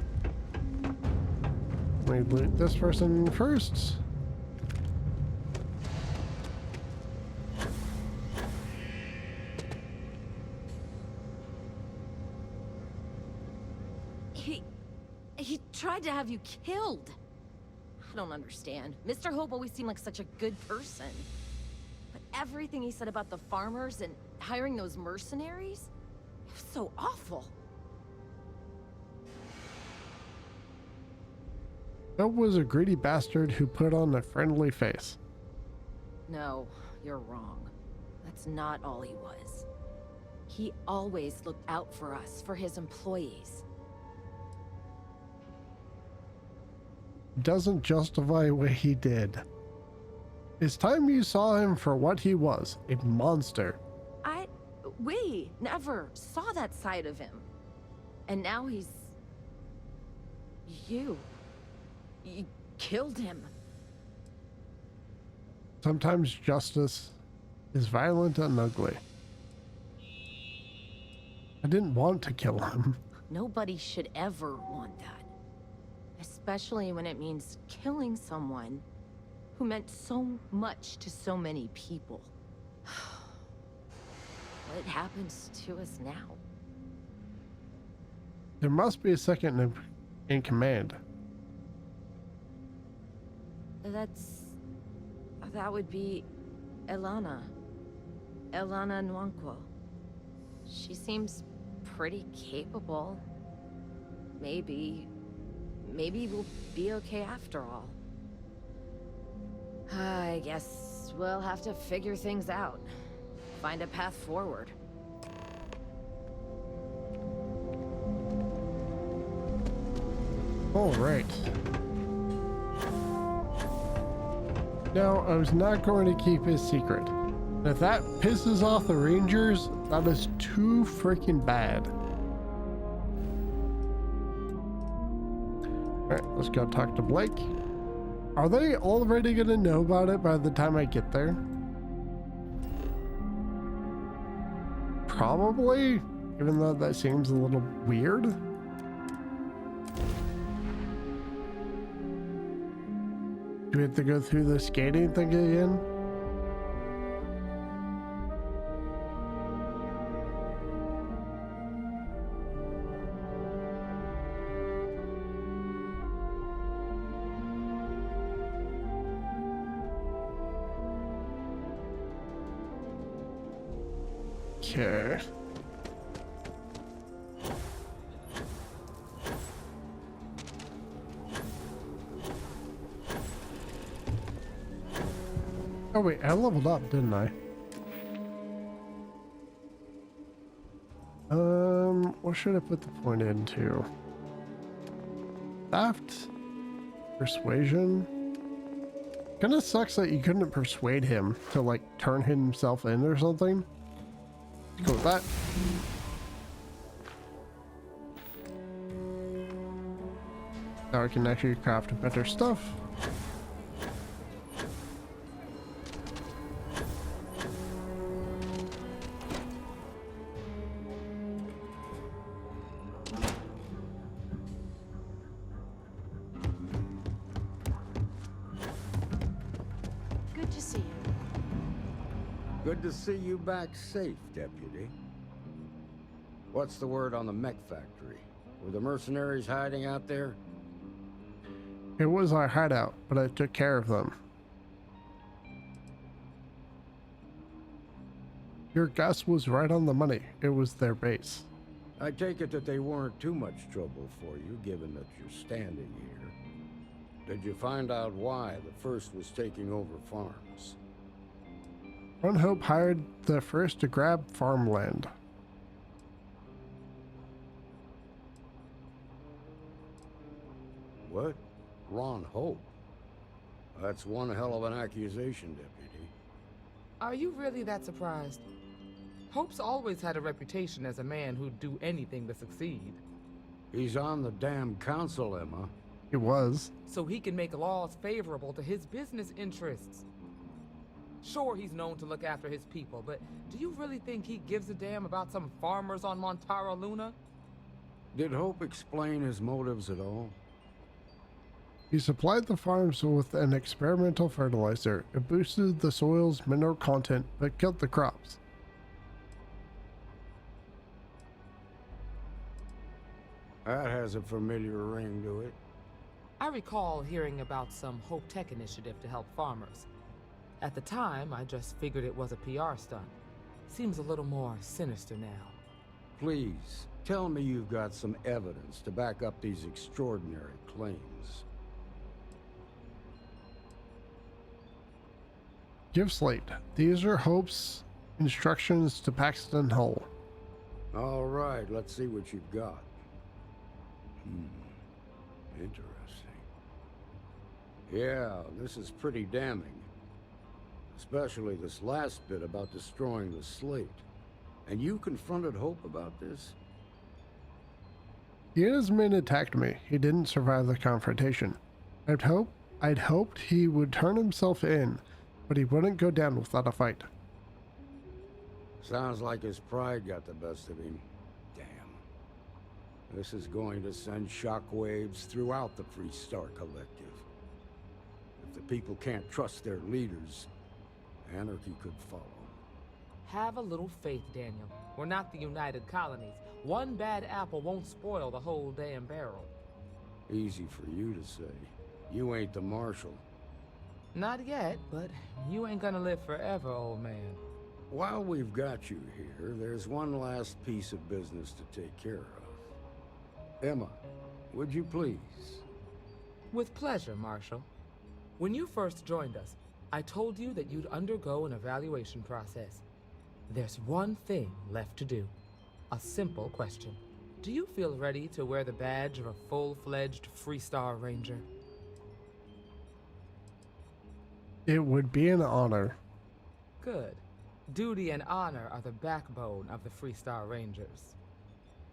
Let me loot this person first. He tried to have you killed. I don't understand. Mr. Hope always seemed like such a good person. But everything he said about the farmers and hiring those mercenaries, it was so awful. That was a greedy bastard who put on a friendly face. No, you're wrong. That's not all he was. He always looked out for us, for his employees. Doesn't justify what he did. It's time you saw him for what he was, a monster. We never saw that side of him. And now he's... You killed him. Sometimes justice is violent and ugly. I didn't want to kill him. Nobody should ever want that. Especially when it means killing someone who meant so much to so many people. What happens to us now? There must be a second in command. That would be Elana. Elana Nwankwo. She seems pretty capable. Maybe we'll be okay after all. I guess we'll have to figure things out. Find a path forward. All right. Now, I was not going to keep his secret. If that pisses off the Rangers, that is too freaking bad. Alright, let's go talk to Blake. Are they already gonna know about it by the time I get there? Probably, even though that seems a little weird. Do we have to go through the skating thing again? Okay. Oh wait, I leveled up, didn't I? What should I put the point into? Theft? Persuasion? Kinda sucks that you couldn't persuade him to like turn himself in or something. Let's go with that. Now I can actually craft better stuff. Good to see you. Good to see you back safe, Deputy. What's the word on the mech factory? Were the mercenaries hiding out there? It was our hideout, but I took care of them. Your guess was right on the money. It was their base. I take it that they weren't too much trouble for you, given that you're standing here. Did you find out why the First was taking over farms? Ron Hope hired the First to grab farmland. What? Ron Hope? That's one hell of an accusation, Deputy. Are you really that surprised? Hope's always had a reputation as a man who'd do anything to succeed. He's on the damn council, Emma. It was. So he can make laws favorable to his business interests. Sure, he's known to look after his people, but do you really think he gives a damn about some farmers on Montara Luna? Did Hope explain his motives at all? He supplied the farms with an experimental fertilizer. It boosted the soil's mineral content, but killed the crops. That has a familiar ring to it. I recall hearing about some Hope Tech initiative to help farmers. At the time, I just figured it was a PR stunt. Seems a little more sinister now. Please, tell me you've got some evidence to back up these extraordinary claims. Give slate. These are Hope's instructions to Paxton Hull. All right, let's see what you've got. Interesting. Yeah, this is pretty damning. Especially this last bit about destroying the slate. And you confronted Hope about this? He and his men attacked me. He didn't survive the confrontation. I'd hoped he would turn himself in, but he wouldn't go down without a fight. Sounds like his pride got the best of him. Damn. This is going to send shockwaves throughout the Free Star Collective. If the people can't trust their leaders, anarchy could follow. Have a little faith, Daniel. We're not the United Colonies. One bad apple won't spoil the whole damn barrel. Easy for you to say. You ain't the Marshal. Not yet, but you ain't gonna live forever, old man. While we've got you here, there's one last piece of business to take care of. Emma, would you please? With pleasure, Marshal. When you first joined us, I told you that you'd undergo an evaluation process. There's one thing left to do. A simple question. Do you feel ready to wear the badge of a full-fledged Freestar Ranger? It would be an honor. Good. Duty and honor are the backbone of the Freestar Rangers.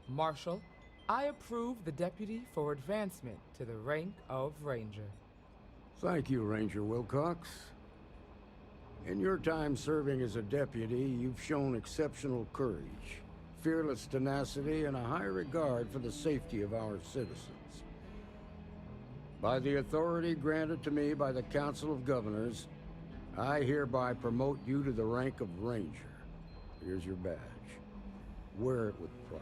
Marshal, I approve the deputy for advancement to the rank of Ranger. Thank you, Ranger Wilcox. In your time serving as a deputy, you've shown exceptional courage, fearless tenacity, and a high regard for the safety of our citizens. By the authority granted to me by the Council of Governors, I hereby promote you to the rank of Ranger. Here's your badge. Wear it with pride.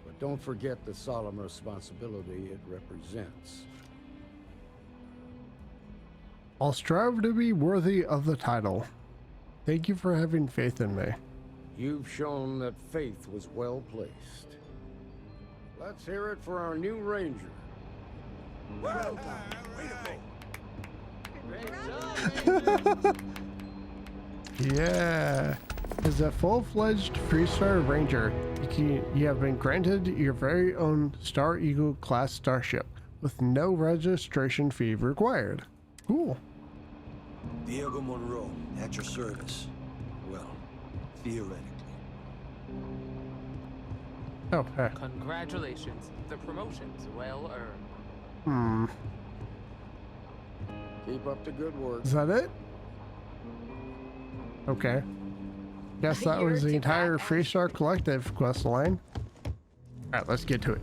But don't forget the solemn responsibility it represents. I'll strive to be worthy of the title. Thank you for having faith in me. You've shown that faith was well placed. Let's hear it for our new Ranger. Well done. Way to go. Yeah. As a full-fledged Freestar Ranger, you have been granted your very own Star Eagle class starship with no registration fee required. Cool. Diego Monroe, at your service. Well, theoretically. Oh, hey. Congratulations. The promotion's well earned. Keep up the good work. Is that it? Okay. Guess that was the entire Freestar Collective quest line. Alright, let's get to it.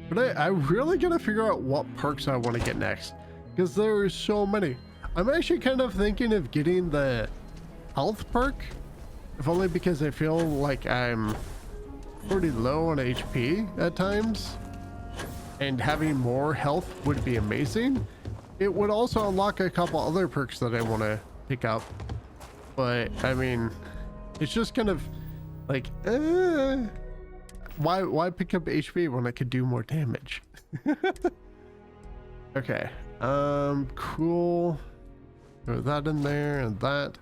But I really gotta figure out what perks I want to get next, because there are so many. I'm actually kind of thinking of getting the health perk, if only because I feel like I'm pretty low on HP at times, and having more health would be amazing. It would also unlock a couple other perks that I want to pick up, but I mean, it's just kind of like, why pick up HP when I could do more damage? Okay, cool. Throw that in there and that.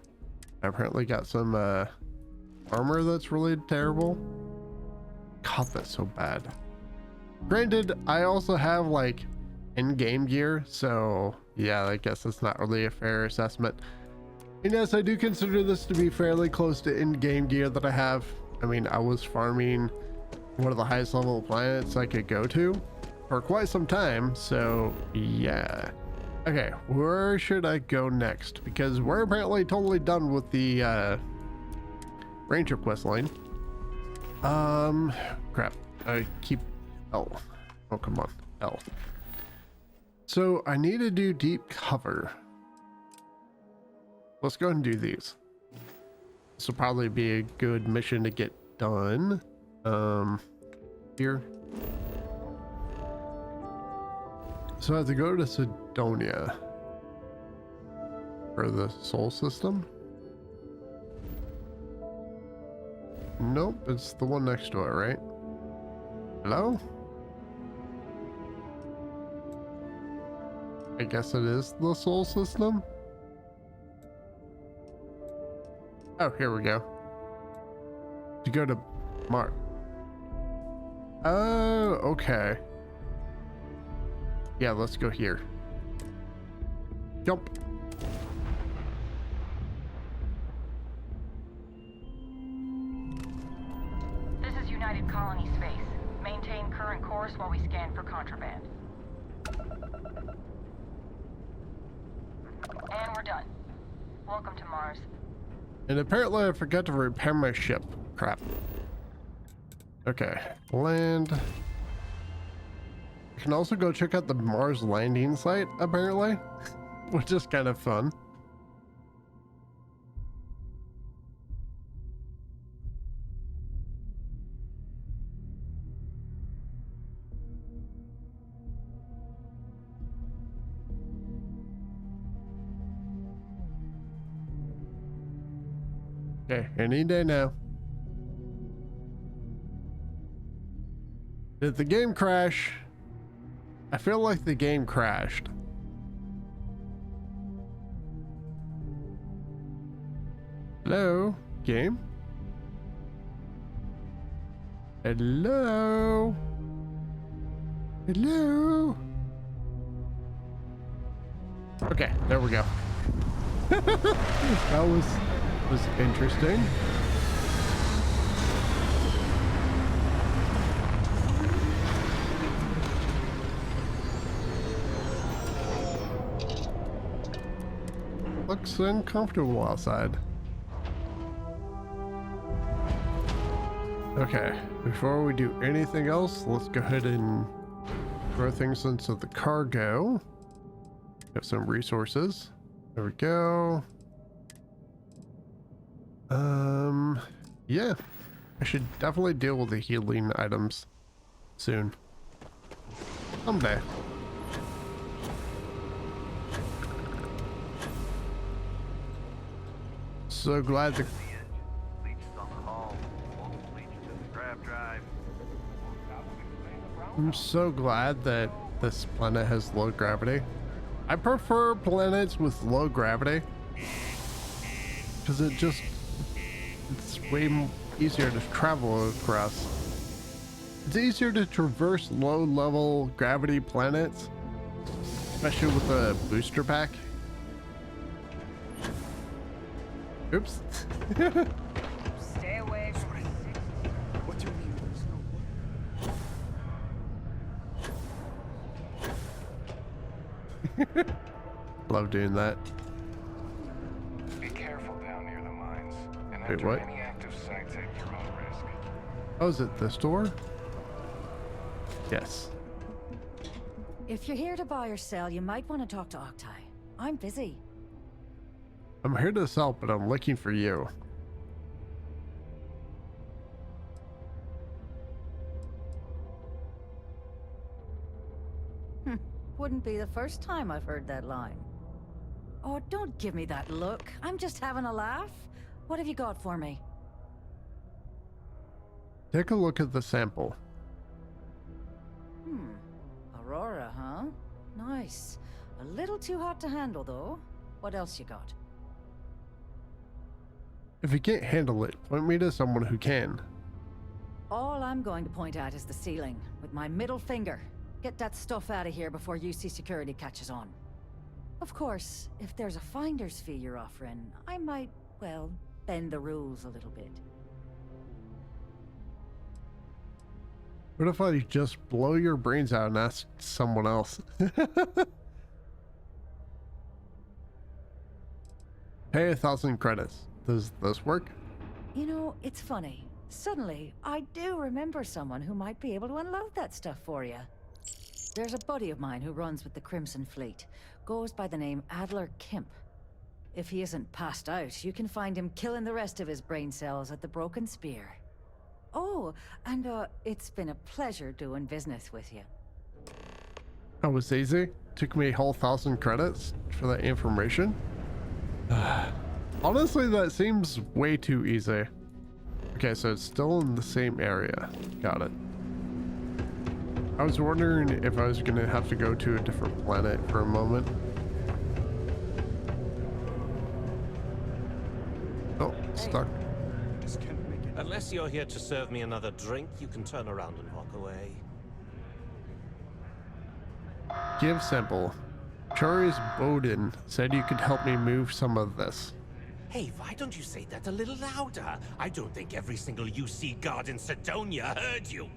I apparently got some armor that's really terrible. God, that's so bad. Granted, I also have like in-game gear, so yeah, I guess that's not really a fair assessment. And yes, I do consider this to be fairly close to in-game gear that I have. I mean, I was farming one of the highest level planets I could go to for quite some time, so yeah. Okay, where should I go next? Because we're apparently totally done with the Ranger quest line. Crap. I keep L. Oh, come on. L. So I need to do deep cover. Let's go ahead and do these. This will probably be a good mission to get done. Here. So I have to go to Sidonia for the Sol system. Nope, it's the one next to it, right? Hello? I guess it is the Sol system. Oh, here we go. To go to Mars. Oh, okay. Yeah, let's go here. Jump. This is United Colony Space. Maintain current course while we scan for contraband. And we're done. Welcome to Mars. And apparently I forgot to repair my ship. Crap. Okay, land. I can also go check out the Mars landing site, apparently, which is kind of fun. Okay, any day now. Did the game crash? I feel like the game crashed. Hello, game? Hello? Hello? Okay, there we go. That was interesting. Looks uncomfortable outside. Okay, before we do anything else, let's go ahead and throw things into the cargo. Got some resources. There we go. Yeah, I should definitely deal with the healing items soon. Someday. So glad the I'm so glad that this planet has low gravity. I prefer planets with low gravity because it's way easier to travel across. It's easier to traverse low level gravity planets, especially with a booster pack. Oops. Stay away from me. What do you mean there's no way? Love doing that. Be careful down near the mines and Wait, enter what? any active sites at your own risk. Oh, is it this door? Yes. If you're here to buy or sell, you might want to talk to Octai. I'm busy. I'm here to sell, but I'm looking for you. Wouldn't be the first time I've heard that line. Oh, don't give me that look. I'm just having a laugh. What have you got for me? Take a look at the sample. Aurora, huh? Nice. A little too hot to handle, though. What else you got? If you can't handle it, point me to someone who can. All I'm going to point at is the ceiling, with my middle finger. Get that stuff out of here before UC security catches on. Of course, if there's a finder's fee you're offering, I might, well, bend the rules a little bit. What if I just blow your brains out and ask someone else? Pay 1,000 credits. Does this work? You know, it's funny. Suddenly, I do remember someone who might be able to unload that stuff for you. There's a buddy of mine who runs with the Crimson Fleet. Goes by the name Adler Kemp. If he isn't passed out, you can find him killing the rest of his brain cells at the Broken Spear. Oh, and it's been a pleasure doing business with you. That was easy. Took me a whole 1,000 credits for that information. Honestly, that seems way too easy. Okay, so it's still in the same area. Got it. I was wondering if I was gonna have to go to a different planet for a moment. Oh, stuck. Just can't make it. Unless you're here to serve me another drink, you can turn around and walk away. Give sample. Charles Bowden said you could help me move some of this. Hey, why don't you say that a little louder? I don't think every single UC guard in Sidonia heard you.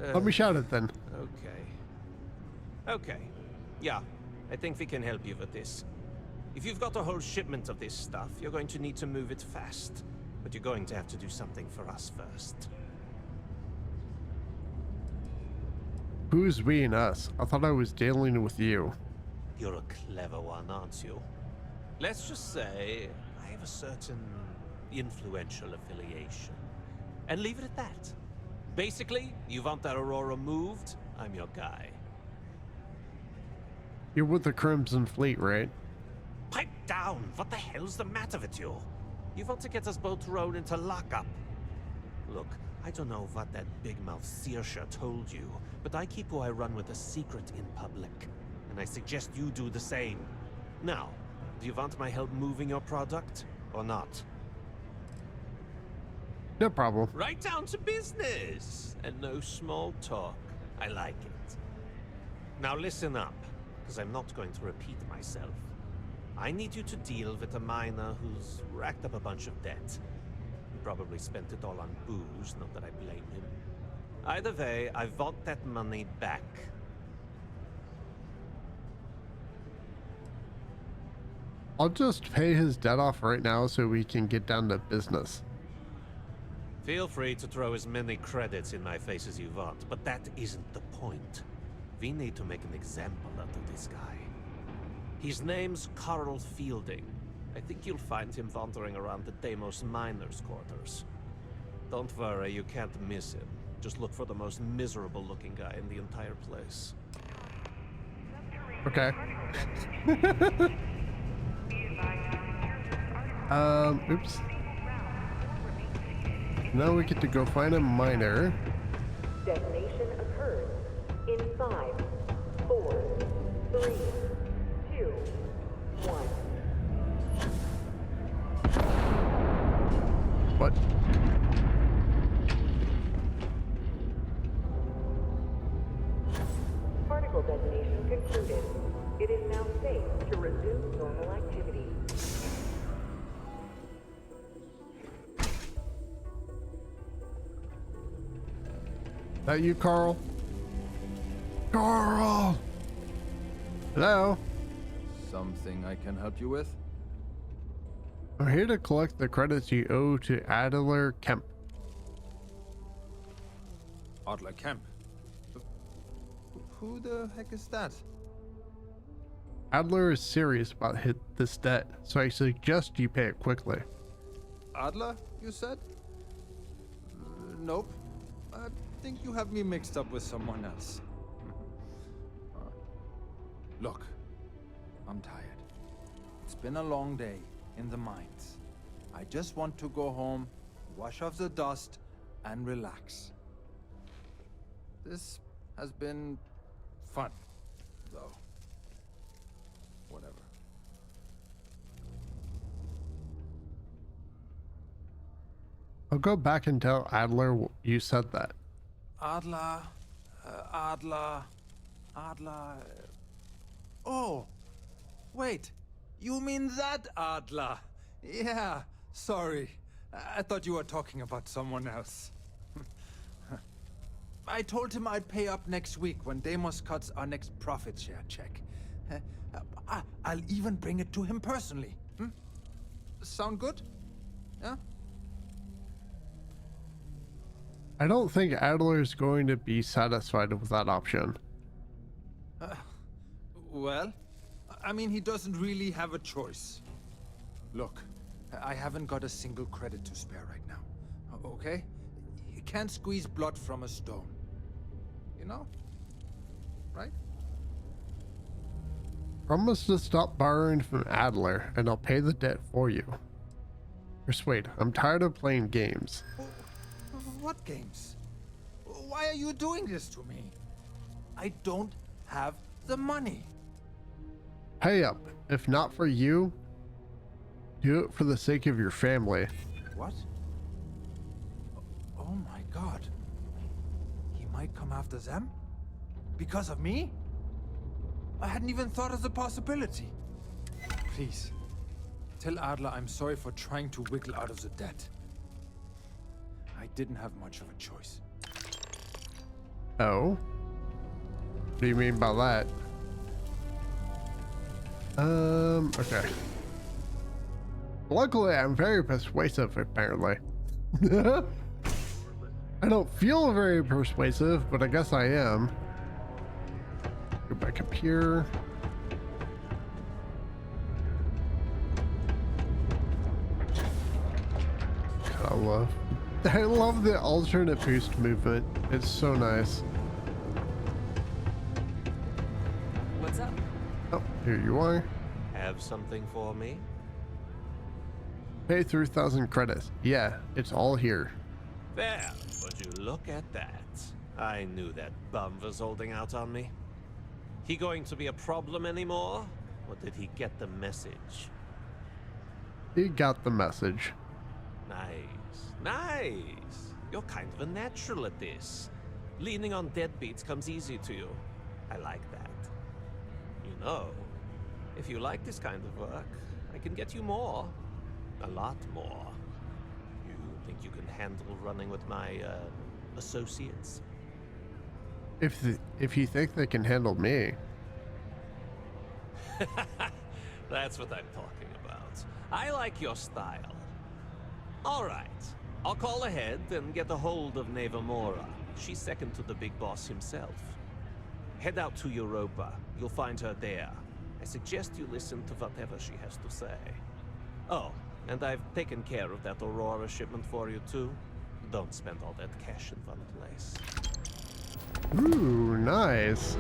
Let me shout it then. Okay. Yeah, I think we can help you with this. If you've got a whole shipment of this stuff, you're going to need to move it fast. But you're going to have to do something for us first. Who's we and us? I thought I was dealing with you. You're a clever one, aren't you? Let's just say I have a certain influential affiliation. And leave it at that. Basically, you want that Aurora moved, I'm your guy. You're with the Crimson Fleet, right? Pipe down! What the hell's the matter with you? You want to get us both thrown into lockup. Look, I don't know what that big mouth Saoirse told you, but I keep who I run with a secret in public. And I suggest you do the same. Now, do you want my help moving your product, or not? No problem. Right down to business, and no small talk. I like it. Now listen up, because I'm not going to repeat myself. I need you to deal with a miner who's racked up a bunch of debt. He probably spent it all on booze, not that I blame him. Either way, I want that money back. I'll just pay his debt off right now so we can get down to business. Feel free to throw as many credits in my face as you want, but that isn't the point. We need to make an example out of this guy. His name's Carl Fielding. I think you'll find him wandering around the Deimos miners' quarters. Don't worry, you can't miss him. Just look for the most miserable-looking guy in the entire place. Okay. Oops. Now we get to go find a miner. Detonation occurs in 5, 4, 3, 2, 1. What? Particle detonation concluded. It is now safe to resume normal activity. That you, Carl? Carl! Hello? Something I can help you with? I'm here to collect the credits you owe to Adler Kemp. Adler Kemp? Who the heck is that? Adler is serious about this debt, so I suggest you pay it quickly. Adler, you said? Nope. I think you have me mixed up with someone else. Look, I'm tired. It's been a long day in the mines. I just want to go home, wash off the dust, and relax. This has been fun, though. Whatever. I'll go back and tell Adler you said that. Adler. Oh, wait. You mean that Adler? Yeah, sorry. I thought you were talking about someone else. I told him I'd pay up next week when Deimos cuts our next profit share check. I'll even bring it to him personally. Sound good? Yeah? I don't think Adler's going to be satisfied with that option. Well, I mean, he doesn't really have a choice. Look, I haven't got a single credit to spare right now, okay? You can't squeeze blood from a stone. You know? Right? Promise to stop borrowing from Adler, and I'll pay the debt for you. Persuade, I'm tired of playing games. What games? Why are you doing this to me? I don't have the money. Pay up. If not for you, do it for the sake of your family. What? Oh my god. He might come after them? Because of me? I hadn't even thought of the possibility. Please, tell Adler I'm sorry for trying to wiggle out of the debt. I didn't have much of a choice. Oh? What do you mean by that? Okay. Luckily, I'm very persuasive, apparently. I don't feel very persuasive, but I guess I am. Go back up here. God, I love the alternate boost movement. It's so nice. What's up? Oh, here you are. Have something for me? Pay 3,000 credits. Yeah, it's all here. There, would you look at that? I knew that bum was holding out on me. He going to be a problem anymore? Or did he get the message? He got the message. Nice, nice. You're kind of a natural at this. Leaning on deadbeats comes easy to you. I like that. You know, if you like this kind of work, I can get you more. A lot more. You think you can handle running with my, associates? If you think they can handle me. That's what I'm talking about. I like your style. All right. I'll call ahead and get a hold of Nevamora. She's second to the big boss himself. Head out to Europa. You'll find her there. I suggest you listen to whatever she has to say. Oh, and I've taken care of that Aurora shipment for you too. Don't spend all that cash in one place. Ooh, nice.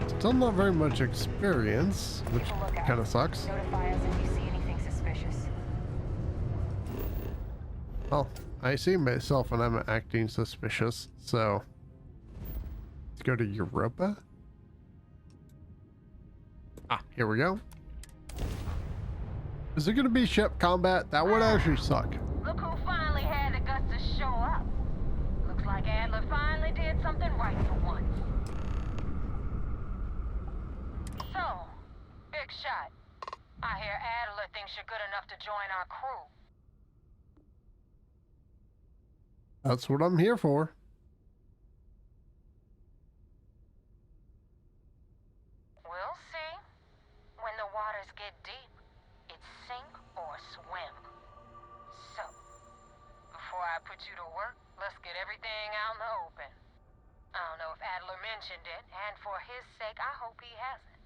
Still not very much experience, which kind of sucks. Notify us if you see anything suspicious. Well, I see myself when I'm acting suspicious, so let's go to Europa. Ah, here we go. Is it gonna be ship combat? That would actually suck. Look who finally had the guts to show up. Looks like Adler finally did something right for once. So, big shot. I hear Adler thinks you're good enough to join our crew. That's what I'm here for. We'll see. When the waters get deep, it's sink or swim. So, before I put you to work, let's get everything out in the open. I don't know if Adler mentioned it, and for his sake, I hope he hasn't.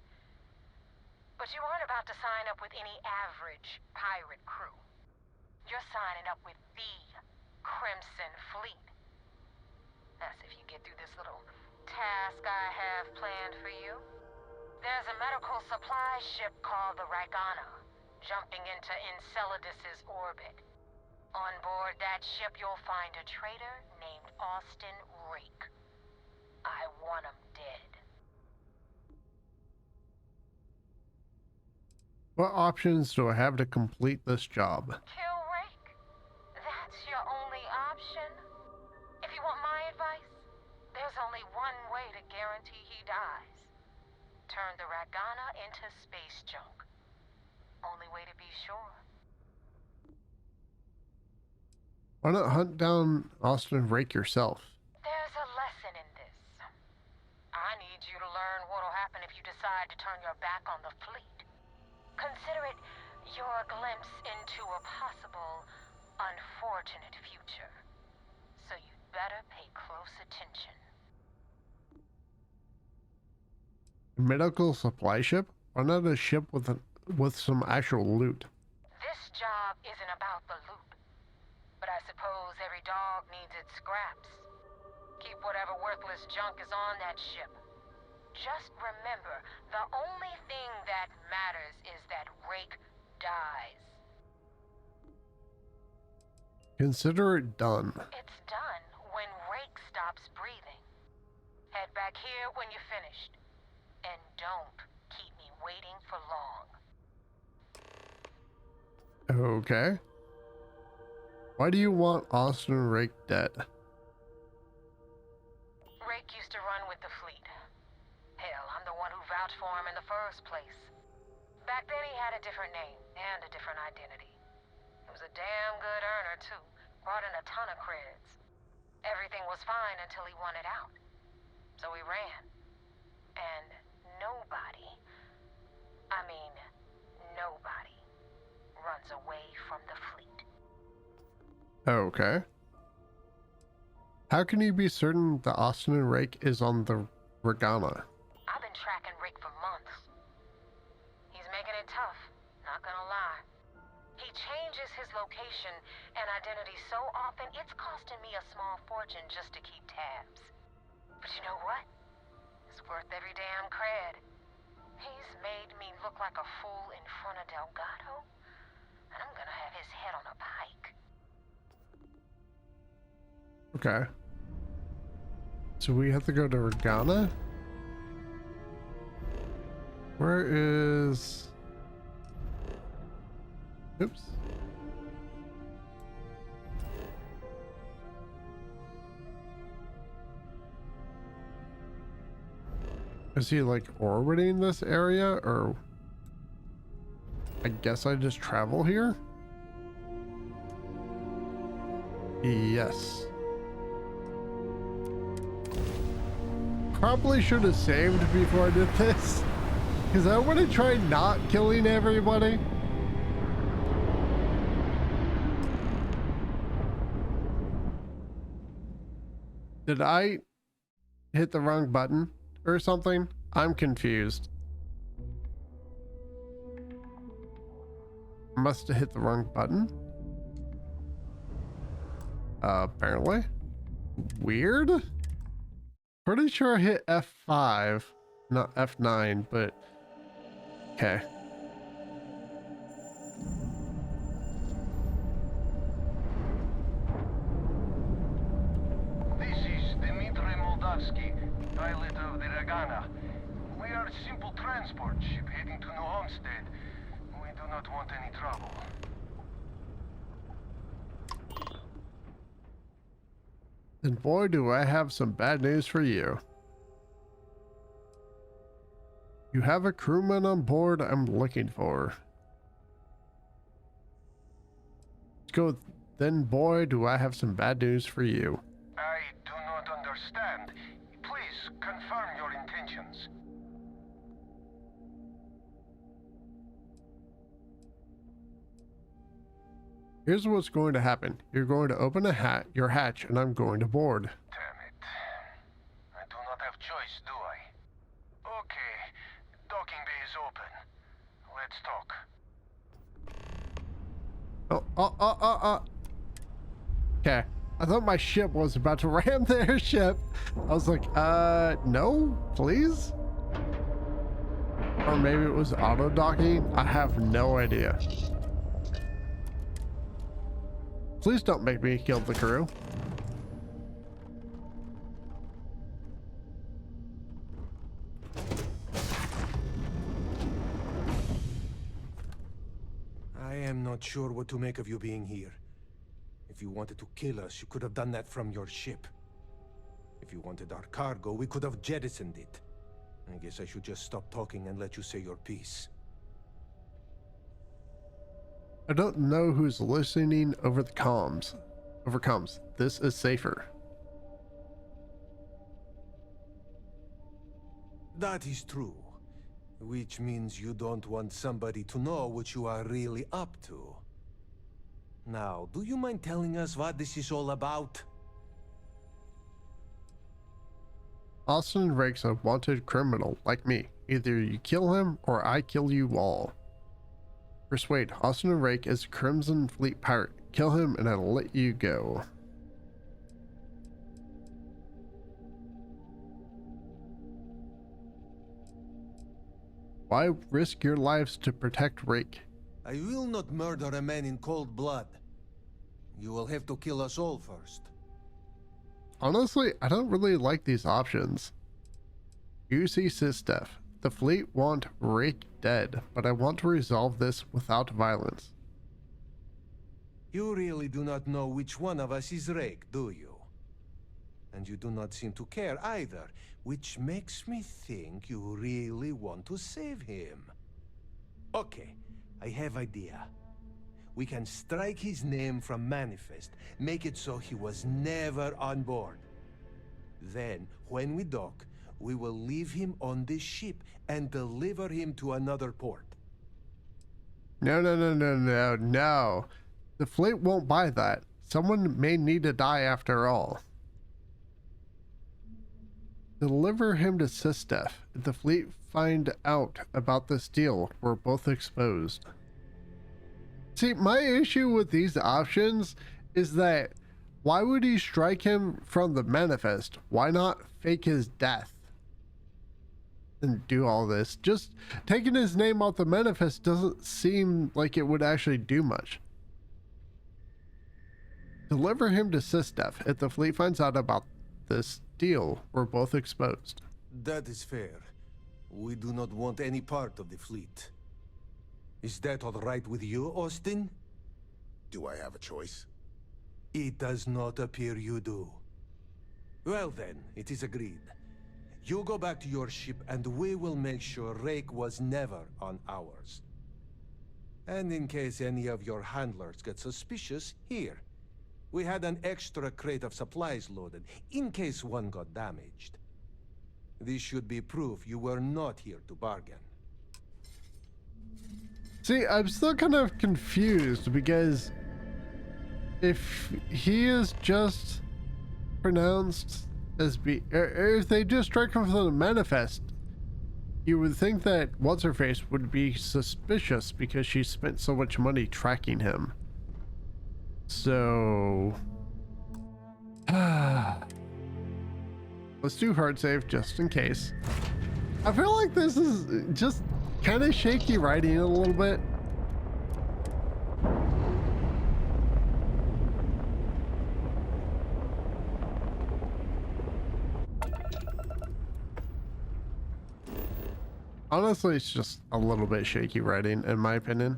But you aren't about to sign up with any average pirate crew. You're signing up with the Crimson Fleet. That's if you get through this little task I have planned for you. There's a medical supply ship called the Ragana, jumping into Enceladus's orbit. On board that ship, you'll find a traitor named Austin Rake. I want him dead. What options do I have to complete this job? Kill Rake? That's your only option? If you want my advice, there's only one way to guarantee he dies. Turn the Ragana into space junk. Only way to be sure. Why not hunt down Austin Rake yourself? There's a lesson in this. I need you to learn what'll happen if you decide to turn your back on the fleet. Consider it your glimpse into a possible, unfortunate future. So you'd better pay close attention. Medical supply ship? Why not a ship with some actual loot? This job isn't about the loot. But I suppose every dog needs its scraps. Keep whatever worthless junk is on that ship. Just remember, the only thing that matters is that Rake dies. Consider it done. It's done when Rake stops breathing. Head back here when you're finished. And don't keep me waiting for long. Okay. Why do you want Austin Rake dead? Rake used to run with the fleet. Hell, I'm the one who vouched for him in the first place. Back then he had a different name and a different identity. He was a damn good earner too. Brought in a ton of creds. Everything was fine until he wanted out. So he ran. And nobody, nobody runs away from the fleet. Okay. How can you be certain that Austin Rake is on the Ragana? I've been tracking Rake for months. He's making it tough, not gonna lie. He changes his location and identity so often, it's costing me a small fortune just to keep tabs. But you know what? It's worth every damn cred. He's made me look like a fool in front of Delgado. and I'm gonna have his head on a pike. Okay. So we have to go to Regana? Where is... Oops. Is he like orbiting this area, or I guess I just travel here? Yes. Probably should have saved before I did this, because I want to try not killing everybody. Did I hit the wrong button or something? I'm confused. Must have hit the wrong button. Apparently. Weird. Pretty sure I hit F5, not F9, but okay. Pilot of the Regana. We are a simple transport ship heading to New Homestead. We do not want any trouble. And boy, do I have some bad news for you. You have a crewman on board I'm looking for. Let's go. Then boy, do I have some bad news for you. I do not understand. Please confirm your intentions. Here's what's going to happen. You're going to open your hatch, and I'm going to board. Damn it. I do not have choice, do I? Okay. Docking bay is open. Let's talk. Okay. I thought my ship was about to ram their ship. I was like, no, please? Or maybe it was auto docking. I have no idea. Please don't make me kill the crew. I am not sure what to make of you being here. If you wanted to kill us, you could have done that from your ship. If you wanted our cargo, we could have jettisoned it. I guess I should just stop talking and let you say your piece. I don't know who's listening over the comms. This is safer. That is true. Which means you don't want somebody to know what you are really up to. Now, do you mind telling us what this is all about? Austin Rake's a wanted criminal like me. Either you kill him or I kill you all. Persuade Austin Rake is a Crimson Fleet pirate. Kill him and I'll let you go. Why risk your lives to protect Rake? I will not murder a man in cold blood. You will have to kill us all first. Honestly, I don't really like these options. UC Sysdef. The fleet want Rake dead, but I want to resolve this without violence. You really do not know which one of us is Rake, do you? And you do not seem to care either, which makes me think you really want to save him. Okay, I have idea. We can strike his name from Manifest, make it so he was never on board. Then, when we dock, we will leave him on this ship and deliver him to another port. No. The fleet won't buy that. Someone may need to die after all. Deliver him to Sysdef. If the fleet find out about this deal, we're both exposed. See, my issue with these options is that why would he strike him from the Manifest? Why not fake his death? and do all this. Just taking his name off the manifest doesn't seem like it would actually do much. Deliver him to SysDef. If the fleet finds out about this deal, we're both exposed. That is fair. We do not want any part of the fleet. Is that all right with you, Austin? Do I have a choice? It does not appear you do. Well then, it is agreed. You go back to your ship and we will make sure Rake was never on ours. And in case any of your handlers get suspicious, here. We had an extra crate of supplies loaded, in case one got damaged. This should be proof you were not here to bargain. See, I'm still kind of confused because if he is just pronounced as if they just strike him from the manifest, you would think that What's-Her-Face would be suspicious because she spent so much money tracking him. So let's do hard save just in case. I feel like this is just kind of shaky writing a little bit. Honestly, it's just a little bit shaky writing, in my opinion.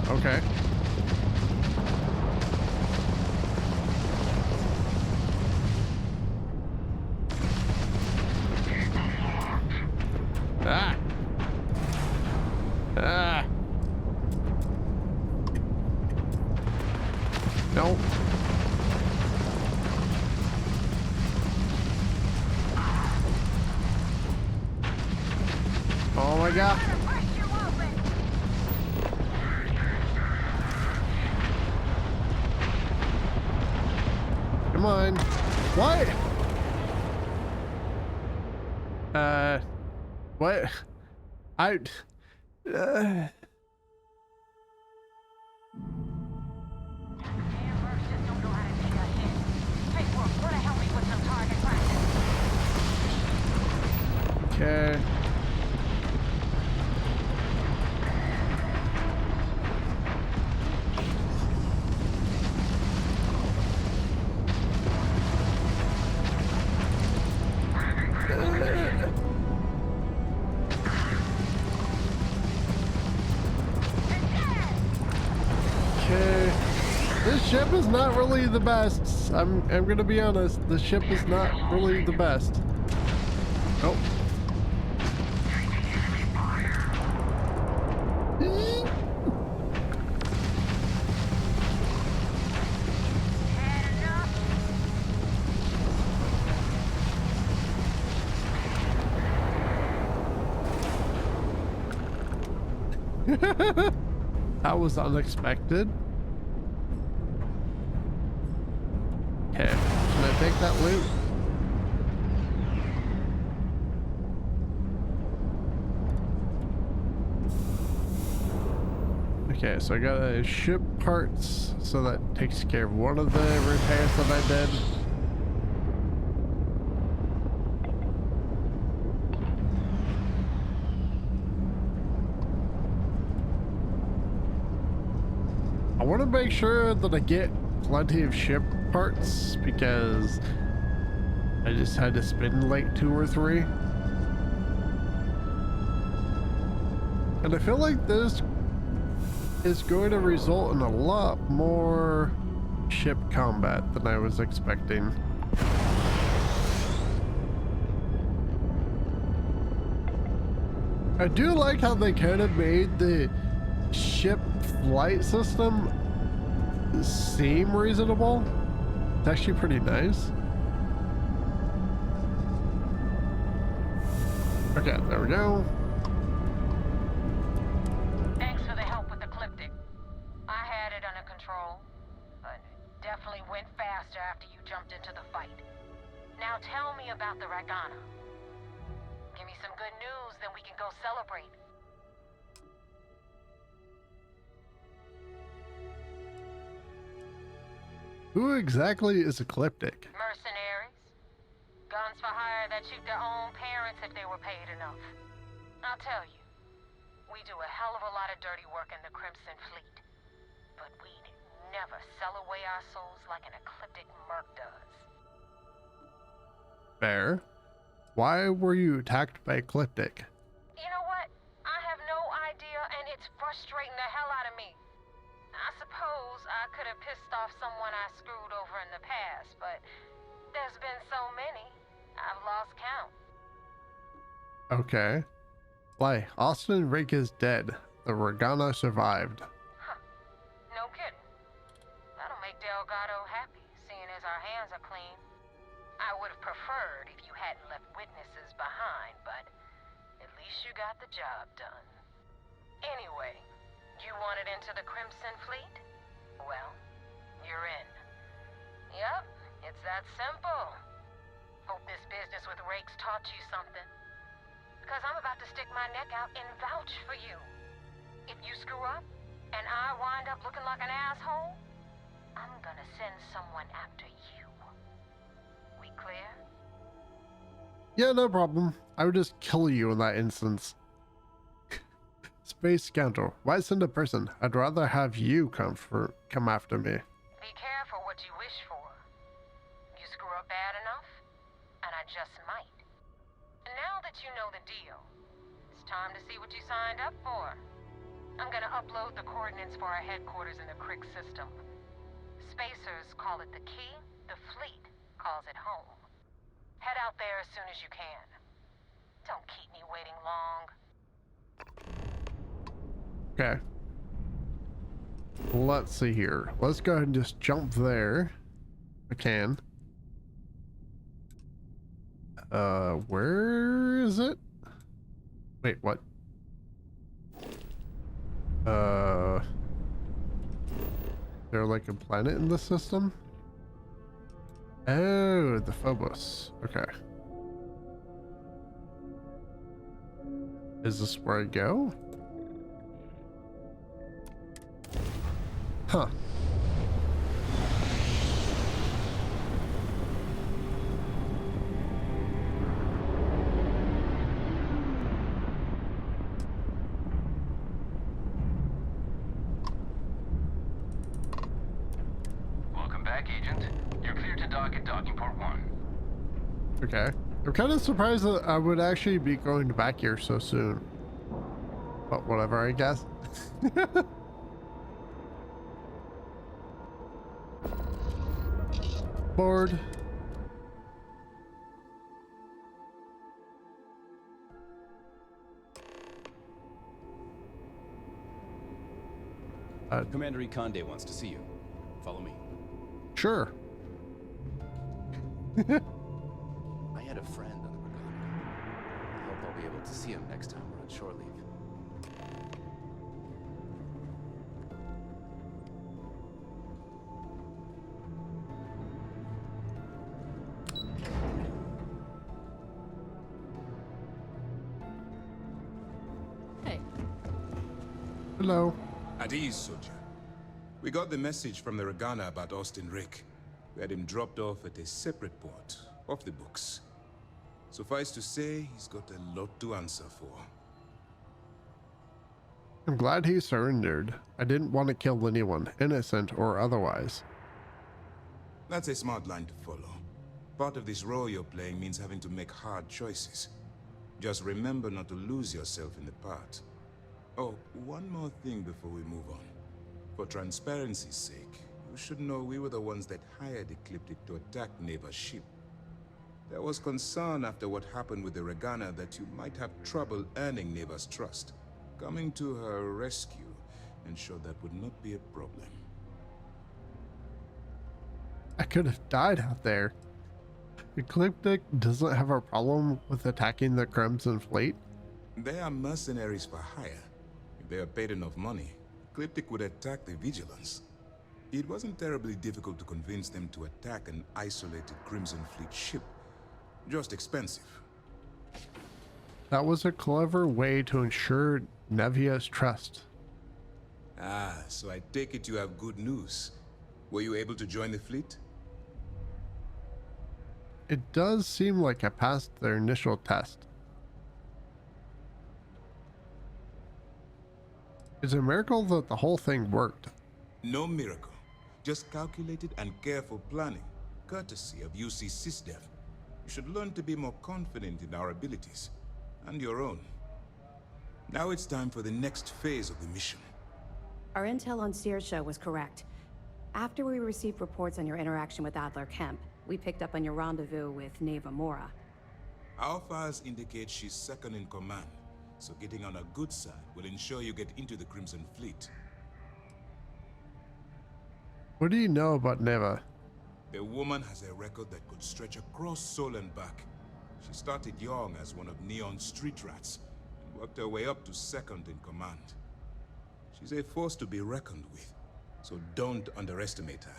Okay. Ah. Ah. No. Oh my God. Come on. What? What? Okay. This ship is not really the best. I'm gonna be honest. The ship is not really the best. Nope. That was unexpected. Okay, can I take that loot? Okay, so I got a ship parts, so that takes care of one of the repairs that I did. I want to make sure that I get plenty of ship parts because I just had to spend like 2 or 3. And I feel like this is going to result in a lot more ship combat than I was expecting. I do like how they kind of made the ship flight system seem reasonable. It's actually pretty nice. Okay, there we go. Thanks for the help with the Cliptic. I had it under control, but it definitely went faster after you jumped into the fight. Now tell me about the Ragana. Give me some good news, then we can go celebrate. Who exactly is Ecliptic? Mercenaries. Guns for hire that shoot their own parents if they were paid enough. I'll tell you, we do a hell of a lot of dirty work in the Crimson Fleet. But we'd never sell away our souls like an Ecliptic merc does. Fair. Why were you attacked by Ecliptic? You know what? I have no idea, and it's frustrating the hell out of me. I suppose I could have pissed off someone I screwed over in the past, but there's been so many, I've lost count. Okay. Why, Austin Rick is dead. The Ragana survived. Huh. No kidding. That'll make Delgado happy, seeing as our hands are clean. I would have preferred if you hadn't left witnesses behind, but at least you got the job done. Anyway, you wanted into the Crimson Fleet? Well, you're in. Yep, it's that simple. Hope this business with rakes taught you something. Because I'm about to stick my neck out and vouch for you. If you screw up, and I wind up looking like an asshole, I'm gonna send someone after you. We clear? Yeah, no problem. I would just kill you in that instance. Space scoundrel. Why send a person? I'd rather have you come after me. Be careful what you wish for. You screw up bad enough, and I just might. And now that you know the deal, it's time to see what you signed up for. I'm gonna upload the coordinates for our headquarters in the Crick system. Spacers call it the key, the fleet calls it home. Head out there as soon as you can. Don't keep me waiting long. Okay. Let's see here. Let's go ahead and just jump there. I can. Where is it? Wait, what? There like a planet in the system? Oh, the Phobos. Okay. Is this where I go? Huh. Welcome back, Agent. You're clear to dock at docking port 1. Okay. I'm kind of surprised that I would actually be going back here so soon. But whatever, I guess. Board. Commander Ikonde wants to see you. Follow me. Sure. I had a friend on the Ragana. I hope I'll be able to see him next time we're on shore leave. Hey. Hello. At ease, soldier. We got the message from the Ragana about Austin Rick. We had him dropped off at a separate port, off the books. Suffice to say, he's got a lot to answer for. I'm glad he surrendered. I didn't want to kill anyone, innocent or otherwise. That's a smart line to follow. Part of this role you're playing means having to make hard choices. Just remember not to lose yourself in the part. Oh, one more thing before we move on. For transparency's sake, you should know we were the ones that hired Ecliptic to attack Neva's ship. There was concern after what happened with the Ragana that you might have trouble earning Neva's trust. Coming to her rescue ensured that would not be a problem. I could have died out there. Ecliptic doesn't have a problem with attacking the Crimson Fleet. They are mercenaries for hire. If they are paid enough money, Ecliptic would attack the Vigilance. It wasn't terribly difficult to convince them to attack an isolated Crimson Fleet ship, Just expensive. That was a clever way to ensure Nevia's trust. Ah, so I take it you have good news. Were you able to join the fleet? It does seem like I passed their initial test. It's a miracle that the whole thing worked. No miracle. Just calculated and careful planning, courtesy of UC SysDev. You should learn to be more confident in our abilities, and your own. Now it's time for the next phase of the mission. Our intel on Saoirse was correct. After we received reports on your interaction with Adler Kemp, we picked up on your rendezvous with Neva Mora. Our files indicate she's second in command, so getting on her good side will ensure you get into the Crimson Fleet. What do you know about Neva? The woman has a record that could stretch across Sol and back. She started young as one of Neon's street rats, and worked her way up to second in command. She's a force to be reckoned with, so don't underestimate her.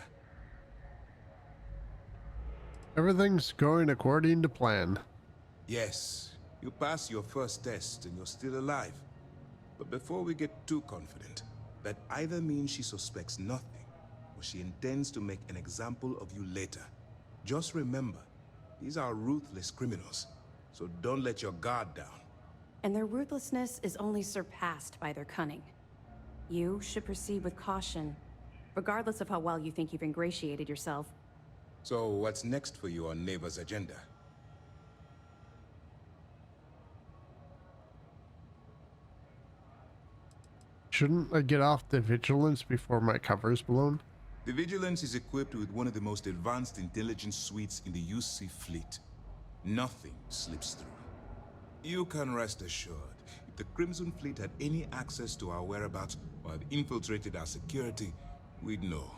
Everything's going according to plan. Yes, you pass your first test and you're still alive. But before we get too confident, that either means she suspects nothing, or she intends to make an example of you later. Just remember, these are ruthless criminals, so don't let your guard down. And their ruthlessness is only surpassed by their cunning. You should proceed with caution, regardless of how well you think you've ingratiated yourself. So what's next for you on Neva's agenda? Shouldn't I get off the vigilance before my cover's blown? The Vigilance is equipped with one of the most advanced intelligence suites in the UC fleet. Nothing slips through. You can rest assured, if the Crimson Fleet had any access to our whereabouts or have infiltrated our security, we'd know.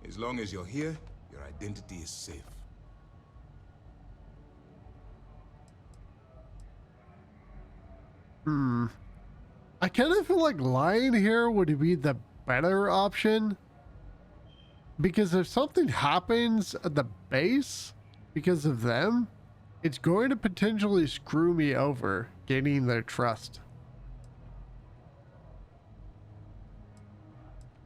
As long as you're here, your identity is safe. I kind of feel like lying here would be the better option. Because if something happens at the base because of them, it's going to potentially screw me over gaining their trust.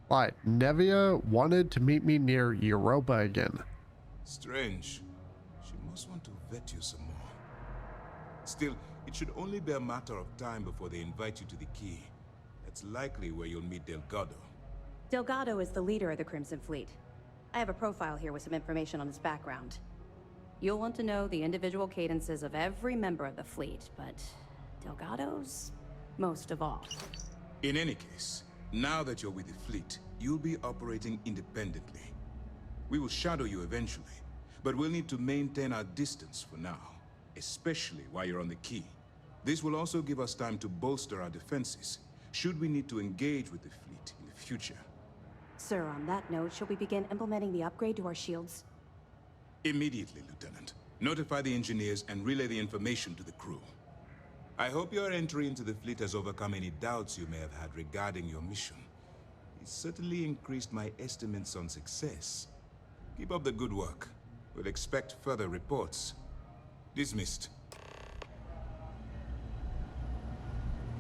But Nevia wanted to meet me near Europa again. Strange. She must want to vet you some more. Still, it should only be a matter of time before they invite you to the key. That's likely where you'll meet Delgado. Delgado is the leader of the Crimson Fleet. I have a profile here with some information on his background. You'll want to know the individual cadences of every member of the fleet, but Delgado's most of all. In any case, now that you're with the fleet, you'll be operating independently. We will shadow you eventually, but we'll need to maintain our distance for now, especially while you're on the key. This will also give us time to bolster our defenses, should we need to engage with the fleet in the future. Sir, on that note, shall we begin implementing the upgrade to our shields? Immediately, Lieutenant. Notify the engineers and relay the information to the crew. I hope your entry into the fleet has overcome any doubts you may have had regarding your mission. It certainly increased my estimates on success. Keep up the good work. We'll expect further reports. Dismissed.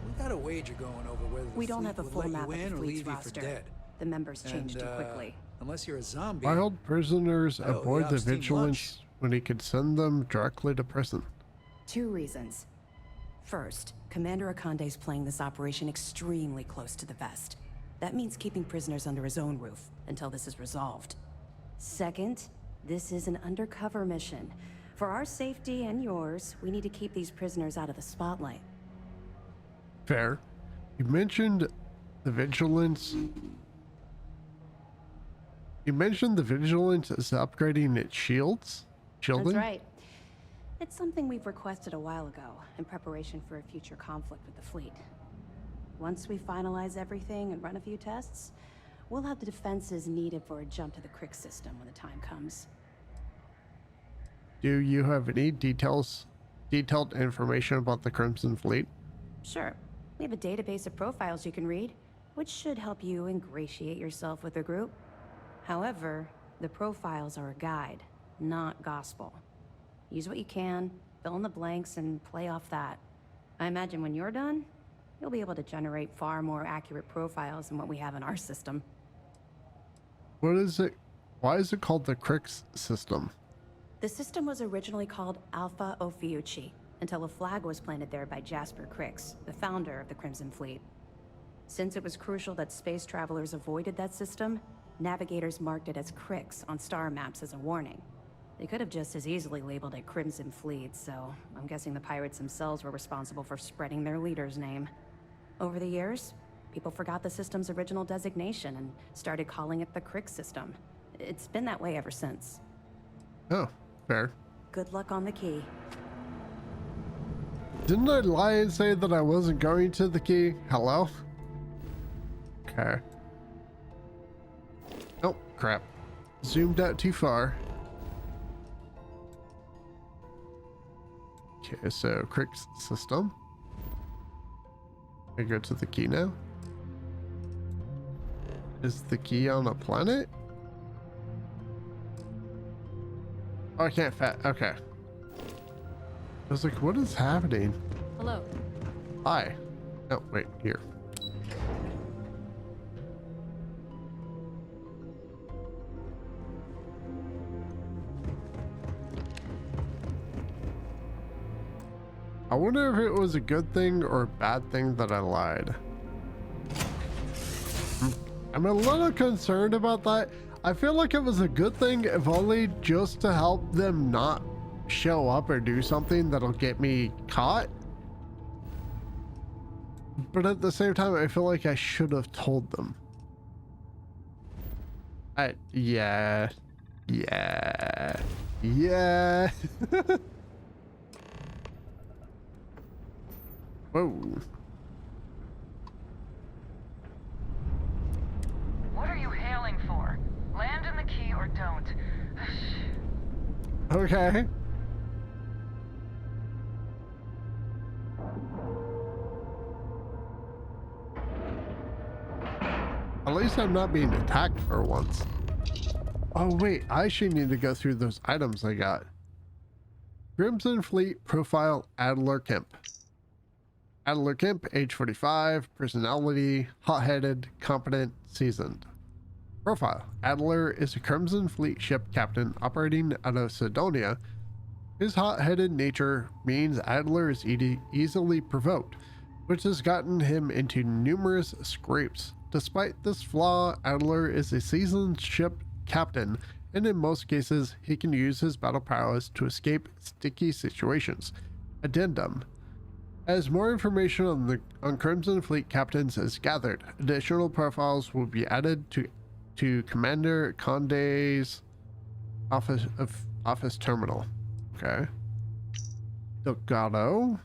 We got a wager going over whether the We don't fleet have a would full let map you of in the or fleet's leave you roster. for dead. The members changed too quickly. Unless you're a zombie. Why hold prisoners Oh, aboard yeah, the steam vigilance when he could send them directly to prison? 2 reasons. First, Commander Akande's playing this operation extremely close to the vest. That means keeping prisoners under his own roof until this is resolved. Second, this is an undercover mission. For our safety and yours, we need to keep these prisoners out of the spotlight. Fair. You mentioned the vigilance. You mentioned the vigilance is upgrading its shields? Shielding? That's right. It's something we've requested a while ago, in preparation for a future conflict with the fleet. Once we finalize everything and run a few tests, we'll have the defenses needed for a jump to the Crick system when the time comes. Do you have any detailed information about the Crimson Fleet? Sure. We have a database of profiles you can read, which should help you ingratiate yourself with the group. However, the profiles are a guide, not gospel. Use what you can, fill in the blanks, and play off that. I imagine when you're done, you'll be able to generate far more accurate profiles than what we have in our system. What is it? Why is it called the Crix system? The system was originally called Alpha Ophiuchi, until a flag was planted there by Jasper Crix, the founder of the Crimson Fleet. Since it was crucial that space travelers avoided that system, navigators marked it as Crix on star maps as a warning. They could have just as easily labeled it Crimson Fleet, so I'm guessing the pirates themselves were responsible for spreading their leader's name. Over the years, people forgot the system's original designation and started calling it the Crix system. It's been that way ever since. Oh, fair. Good luck on the key. Didn't I lie and say that I wasn't going to the key? Hello? Okay. Oh, crap. Zoomed out too far. Okay, so Crix system. I go to the key now. Is the key on a planet? Oh, I can't okay. I was like, what is happening? Hello. Hi. Oh, wait, here. I wonder if it was a good thing or a bad thing that I lied. I'm a little concerned about that. I feel like it was a good thing, if only just to help them not show up or do something that'll get me caught. But at the same time, I feel like I should have told them. Yeah. Whoa. What are you hailing for? Land in the key or don't. Okay. At least I'm not being attacked for once. Oh wait, I should need to go through those items I got. Crimson Fleet Profile Adler Kemp. Adler Kemp, age 45, personality, hot-headed, competent, seasoned. Profile. Adler is a Crimson Fleet ship captain operating out of Sidonia. His hot-headed nature means Adler is easily provoked, which has gotten him into numerous scrapes. Despite this flaw, Adler is a seasoned ship captain, and in most cases, he can use his battle prowess to escape sticky situations. Addendum. As more information on Crimson Fleet captains is gathered, additional profiles will be added to Commander Conde's office terminal. Okay. Delgado,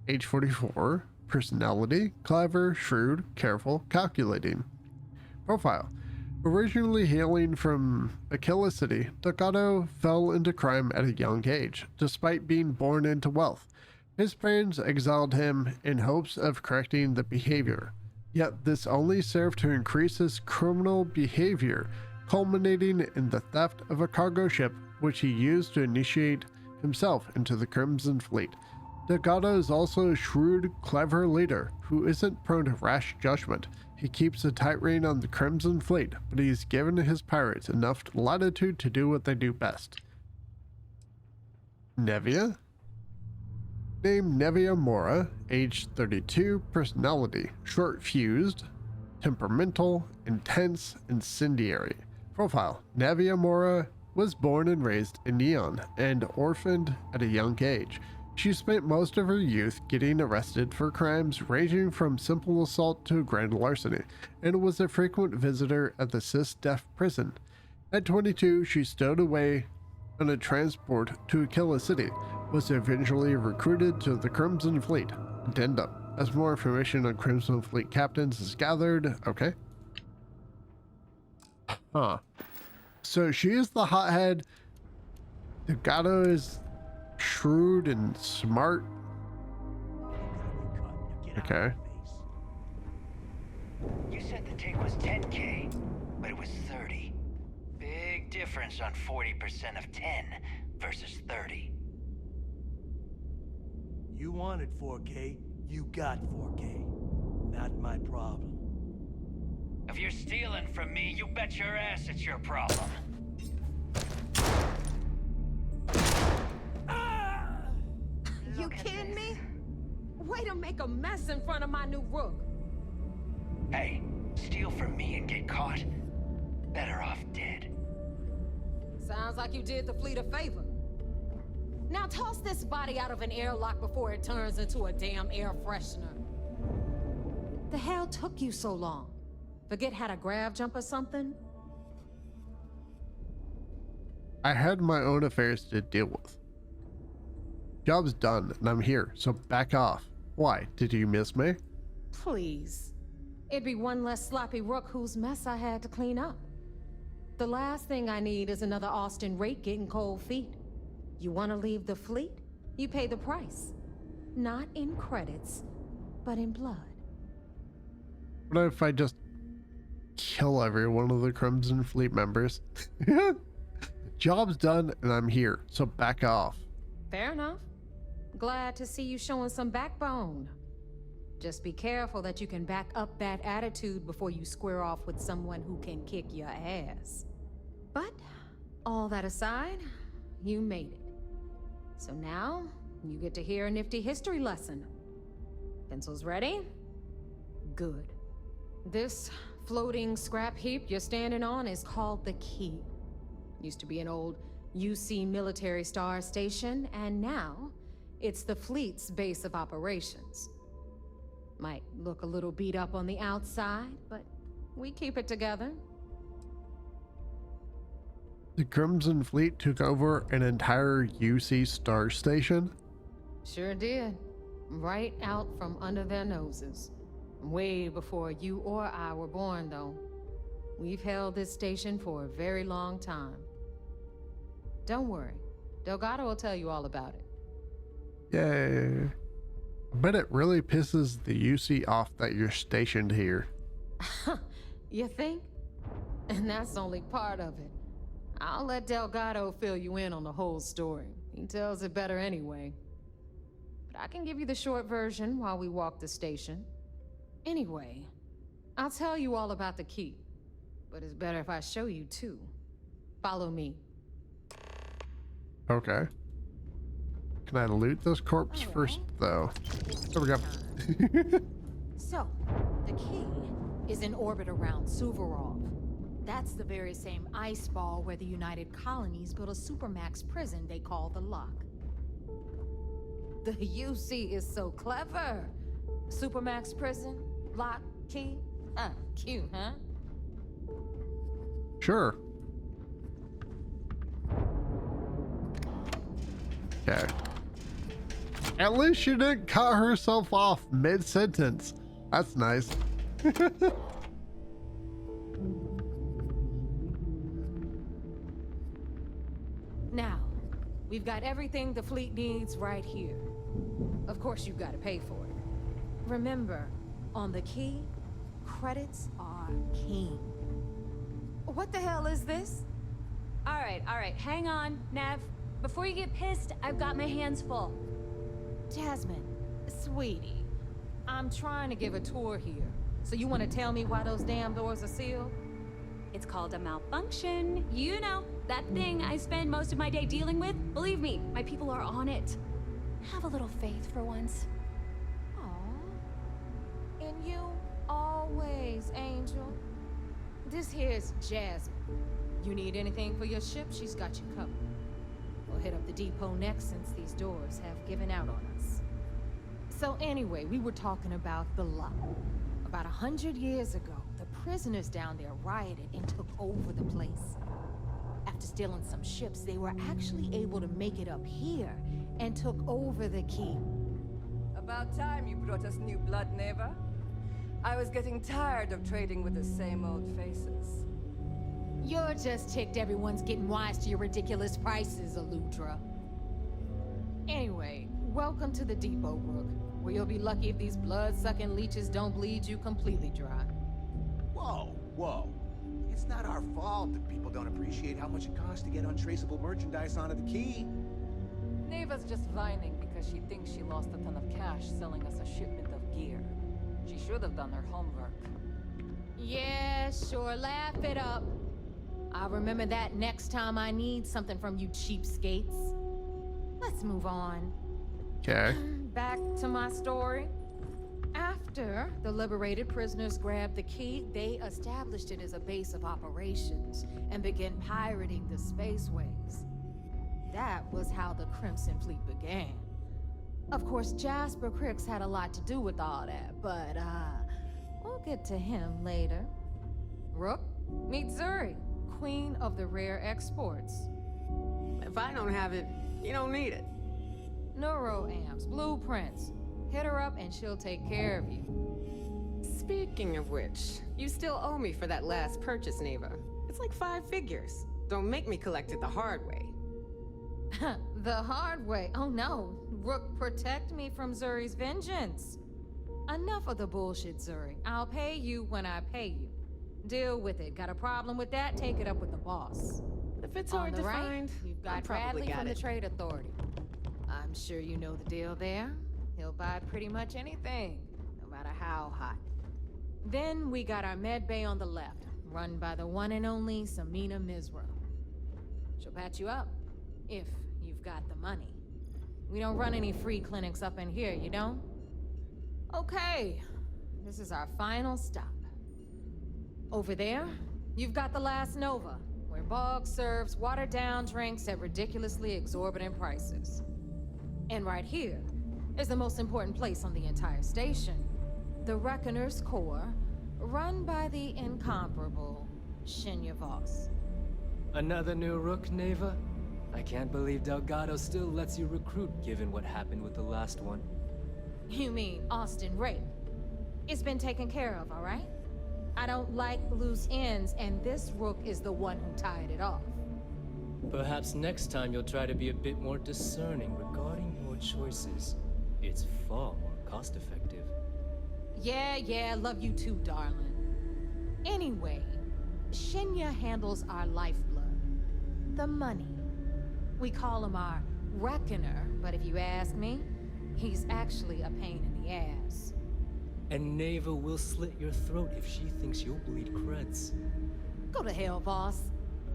age 44, personality, clever, shrewd, careful, calculating. Profile. Originally hailing from Aquila City, Delgado fell into crime at a young age, despite being born into wealth. His parents exiled him in hopes of correcting the behavior, yet this only served to increase his criminal behavior, culminating in the theft of a cargo ship which he used to initiate himself into the Crimson Fleet. Delgado is also a shrewd, clever leader who isn't prone to rash judgment. He keeps a tight rein on the Crimson Fleet, but he's given his pirates enough latitude to do what they do best. Nevia? Name Nevia Mora, age 32, personality, short-fused, temperamental, intense, incendiary. Profile. Nevia Mora was born and raised in Neon and orphaned at a young age. She spent most of her youth getting arrested for crimes ranging from simple assault to grand larceny, and was a frequent visitor at the cis-def prison. At 22, she stowed away on a transport to Aquila City, was eventually recruited to the Crimson Fleet. Addendum. As more information on Crimson Fleet captains is gathered, okay. Huh. So she is the hothead. Delgado is shrewd and smart. Okay. You said the take was 10K, but it was 30. Big difference on 40% of 10 versus 30. You wanted 4K, you got 4K. Not my problem. If you're stealing from me, you bet your ass it's your problem. You kidding me? Way to make a mess in front of my new rook. Hey, steal from me and get caught. Better off dead. Sounds like you did the fleet a favor. Now toss this body out of an airlock before it turns into a damn air freshener. The hell took you so long? Forget how to grav jump or something? I had my own affairs to deal with. Job's done and I'm here, so back off. Why? Did you miss me? Please. It'd be one less sloppy rook whose mess I had to clean up. The last thing I need is another Austin rake getting cold feet. You want to leave the fleet? You pay the price. Not in credits, but in blood. What if I just kill every one of the Crimson Fleet members? Job's done and I'm here, so back off. Fair enough. Glad to see you showing some backbone. Just be careful that you can back up that attitude before you square off with someone who can kick your ass. But, all that aside, you made it. So now, you get to hear a nifty history lesson. Pencils ready? Good. This floating scrap heap you're standing on is called the Key. Used to be an old UC military star station, and now it's the fleet's base of operations. Might look a little beat up on the outside, but we keep it together. The Crimson Fleet took over an entire UC star station? Sure did. Right out from under their noses. Way before you or I were born, though. We've held this station for a very long time. Don't worry. Delgado will tell you all about it. Yay. I bet it really pisses the UC off that you're stationed here. You think? And that's only part of it. I'll let Delgado fill you in on the whole story. He tells it better anyway. But I can give you the short version while we walk the station. Anyway, I'll tell you all about the Key. But it's better if I show you too. Follow me. Okay. Can I loot this corpse first, though? There we go. So, the Key is in orbit around Suvorov. That's the very same ice ball where the United Colonies built a supermax prison they call the Lock. The UC is so clever. Supermax prison, Lock, Key. Cute, huh? Sure. Okay. At least she didn't cut herself off mid-sentence. That's nice. Now, we've got everything the fleet needs right here. Of course, you've got to pay for it. Remember, on the Key, credits are king. What the hell is this? All right, hang on, Nev. Before you get pissed, I've got my hands full. Jasmine, sweetie, I'm trying to give a tour here. So you want to tell me why those damn doors are sealed? It's called a malfunction. You know, that thing I spend most of my day dealing with. Believe me, my people are on it. Have a little faith for once. Aw. And you always, Angel. This here's Jasmine. You need anything for your ship, she's got you covered. We'll hit up the depot next since these doors have given out on us. So anyway, we were talking about the Lock. About 100 years ago, the prisoners down there rioted and took over the place. After stealing some ships, they were actually able to make it up here and took over the Key. About time you brought us new blood, Neva. I was getting tired of trading with the same old faces. You're just ticked everyone's getting wise to your ridiculous prices, Aludra. Anyway, welcome to the depot, Rook, where you'll be lucky if these blood-sucking leeches don't bleed you completely dry. Whoa. It's not our fault that people don't appreciate how much it costs to get untraceable merchandise onto the Key. Neva's just whining because because she thinks she lost a ton of cash selling us a shipment of gear. She should have done her homework. Yeah, sure, laugh it up. I'll remember that next time I need something from you cheapskates. Let's move on. Okay. Back to my story. After the liberated prisoners grabbed the key, they established it as a base of operations and began pirating the spaceways. That was how the Crimson Fleet began. Of course, Jasper Cricks had a lot to do with all that, but we'll get to him later. Rook, meet Zuri, queen of the rare exports. If I don't have it, you don't need it. Neuroamps, blueprints. Hit her up and she'll take care of you. Speaking of which, you still owe me for that last purchase, Neva. It's like 5 figures. Don't make me collect it the hard way. The hard way? Oh no. Rook, protect me from Zuri's vengeance. Enough of the bullshit, Zuri. I'll pay you when I pay you. Deal with it. Got a problem with that? Take it up with the boss. If it's On hard the to right, find, you've I got probably Bradley got from it. the Trade Authority. I'm sure you know the deal there. He'll buy pretty much anything, no matter how hot. Then we got our med bay on the left, run by the one and only Samina Mizra. She'll patch you up, if you've got the money. We don't run any free clinics up in here, you don't? Okay, this is our final stop. Over there, you've got the Last Nova, where Bog serves watered-down drinks at ridiculously exorbitant prices. And right here is the most important place on the entire station, the Reckoner's Core, run by the incomparable Shinya Voss. Another new Rook, Neva? I can't believe Delgado still lets you recruit given what happened with the last one. You mean Austin Ray? It's been taken care of, all right? I don't like loose ends, and this Rook is the one who tied it off. Perhaps next time you'll try to be a bit more discerning regarding your choices. It's far more cost-effective. Yeah, love you too, darling. Anyway, Shinya handles our lifeblood. The money. We call him our Reckoner, but if you ask me, he's actually a pain in the ass. And Neva will slit your throat if she thinks you'll bleed creds. Go to hell, boss.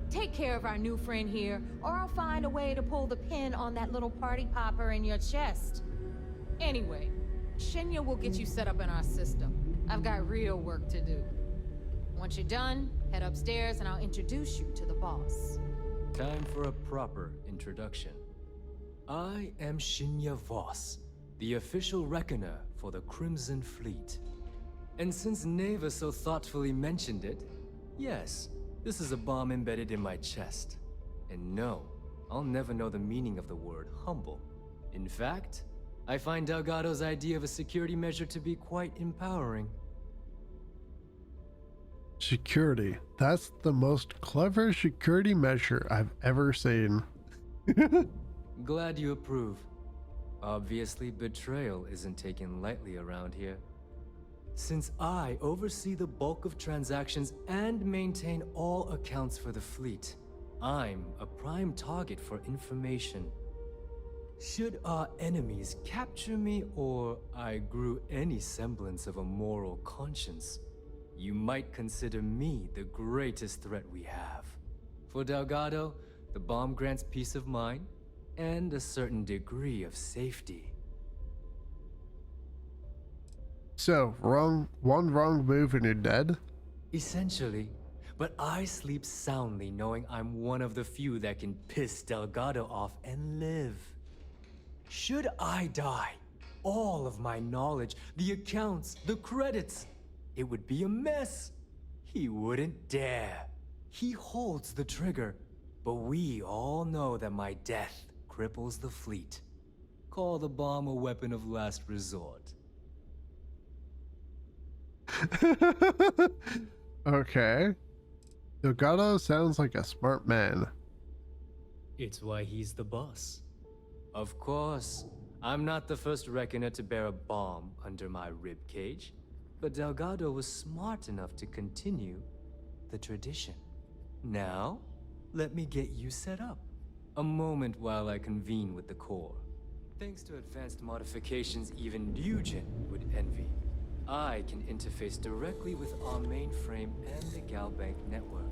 Take care of our new friend here, or I'll find a way to pull the pin on that little party popper in your chest. Anyway, Shinya will get you set up in our system. I've got real work to do. Once you're done, head upstairs and I'll introduce you to the boss. Time for a proper introduction. I am Shinya Voss, the official reckoner for the Crimson Fleet. And since Neva so thoughtfully mentioned it, yes, this is a bomb embedded in my chest. And no, I'll never know the meaning of the word humble. In fact, I find Delgado's idea of a security measure to be quite empowering. Security. That's the most clever security measure I've ever seen. Glad you approve. Obviously, betrayal isn't taken lightly around here. Since I oversee the bulk of transactions and maintain all accounts for the fleet, I'm a prime target for information. Should our enemies capture me or I grew any semblance of a moral conscience, you might consider me the greatest threat we have. For Delgado, the bomb grants peace of mind and a certain degree of safety. So, one wrong move and you're dead? Essentially, but I sleep soundly knowing I'm one of the few that can piss Delgado off and live. Should I die, all of my knowledge, the accounts, the credits, it would be a mess. He wouldn't dare. He holds the trigger, but we all know that my death cripples the fleet. Call the bomb a weapon of last resort. Okay. Delgado sounds like a smart man. It's why he's the boss. Of course, I'm not the first reckoner to bear a bomb under my ribcage, but Delgado was smart enough to continue the tradition. Now, let me get you set up. A moment while I convene with the Corps. Thanks to advanced modifications even Nugent would envy, I can interface directly with our mainframe and the GalBank network.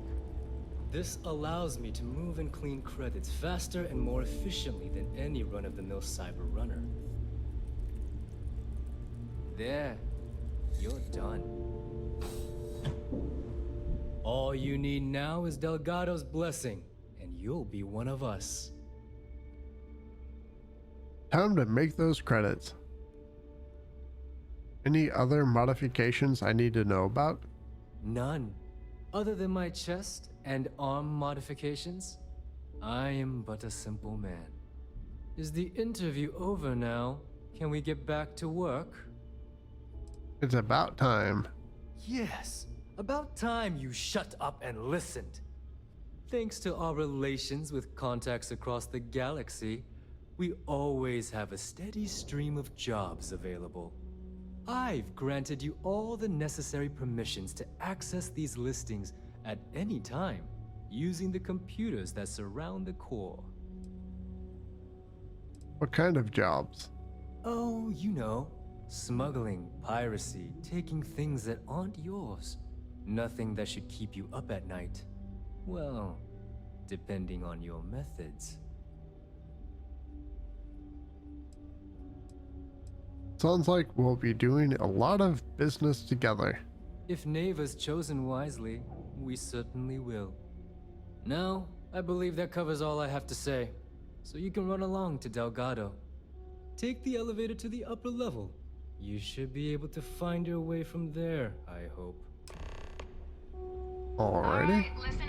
This allows me to move and clean credits faster and more efficiently than any run-of-the-mill cyber runner. There, you're done. All you need now is Delgado's blessing, and you'll be one of us. Time to make those credits. Any other modifications I need to know about? None. Other than my chest and arm modifications, I am but a simple man. Is the interview over now? Can we get back to work? It's about time. Yes, about time you shut up and listened. Thanks to our relations with contacts across the galaxy, we always have a steady stream of jobs available. I've granted you all the necessary permissions to access these listings at any time, using the computers that surround the core. What kind of jobs? Oh, you know, smuggling, piracy, taking things that aren't yours. Nothing that should keep you up at night. Well, depending on your methods. Sounds like we'll be doing a lot of business together. If Neva's chosen wisely, we certainly will. Now, I believe that covers all I have to say, so you can run along to Delgado. Take the elevator to the upper level. You should be able to find your way from there, I hope. Alrighty. Alright, listen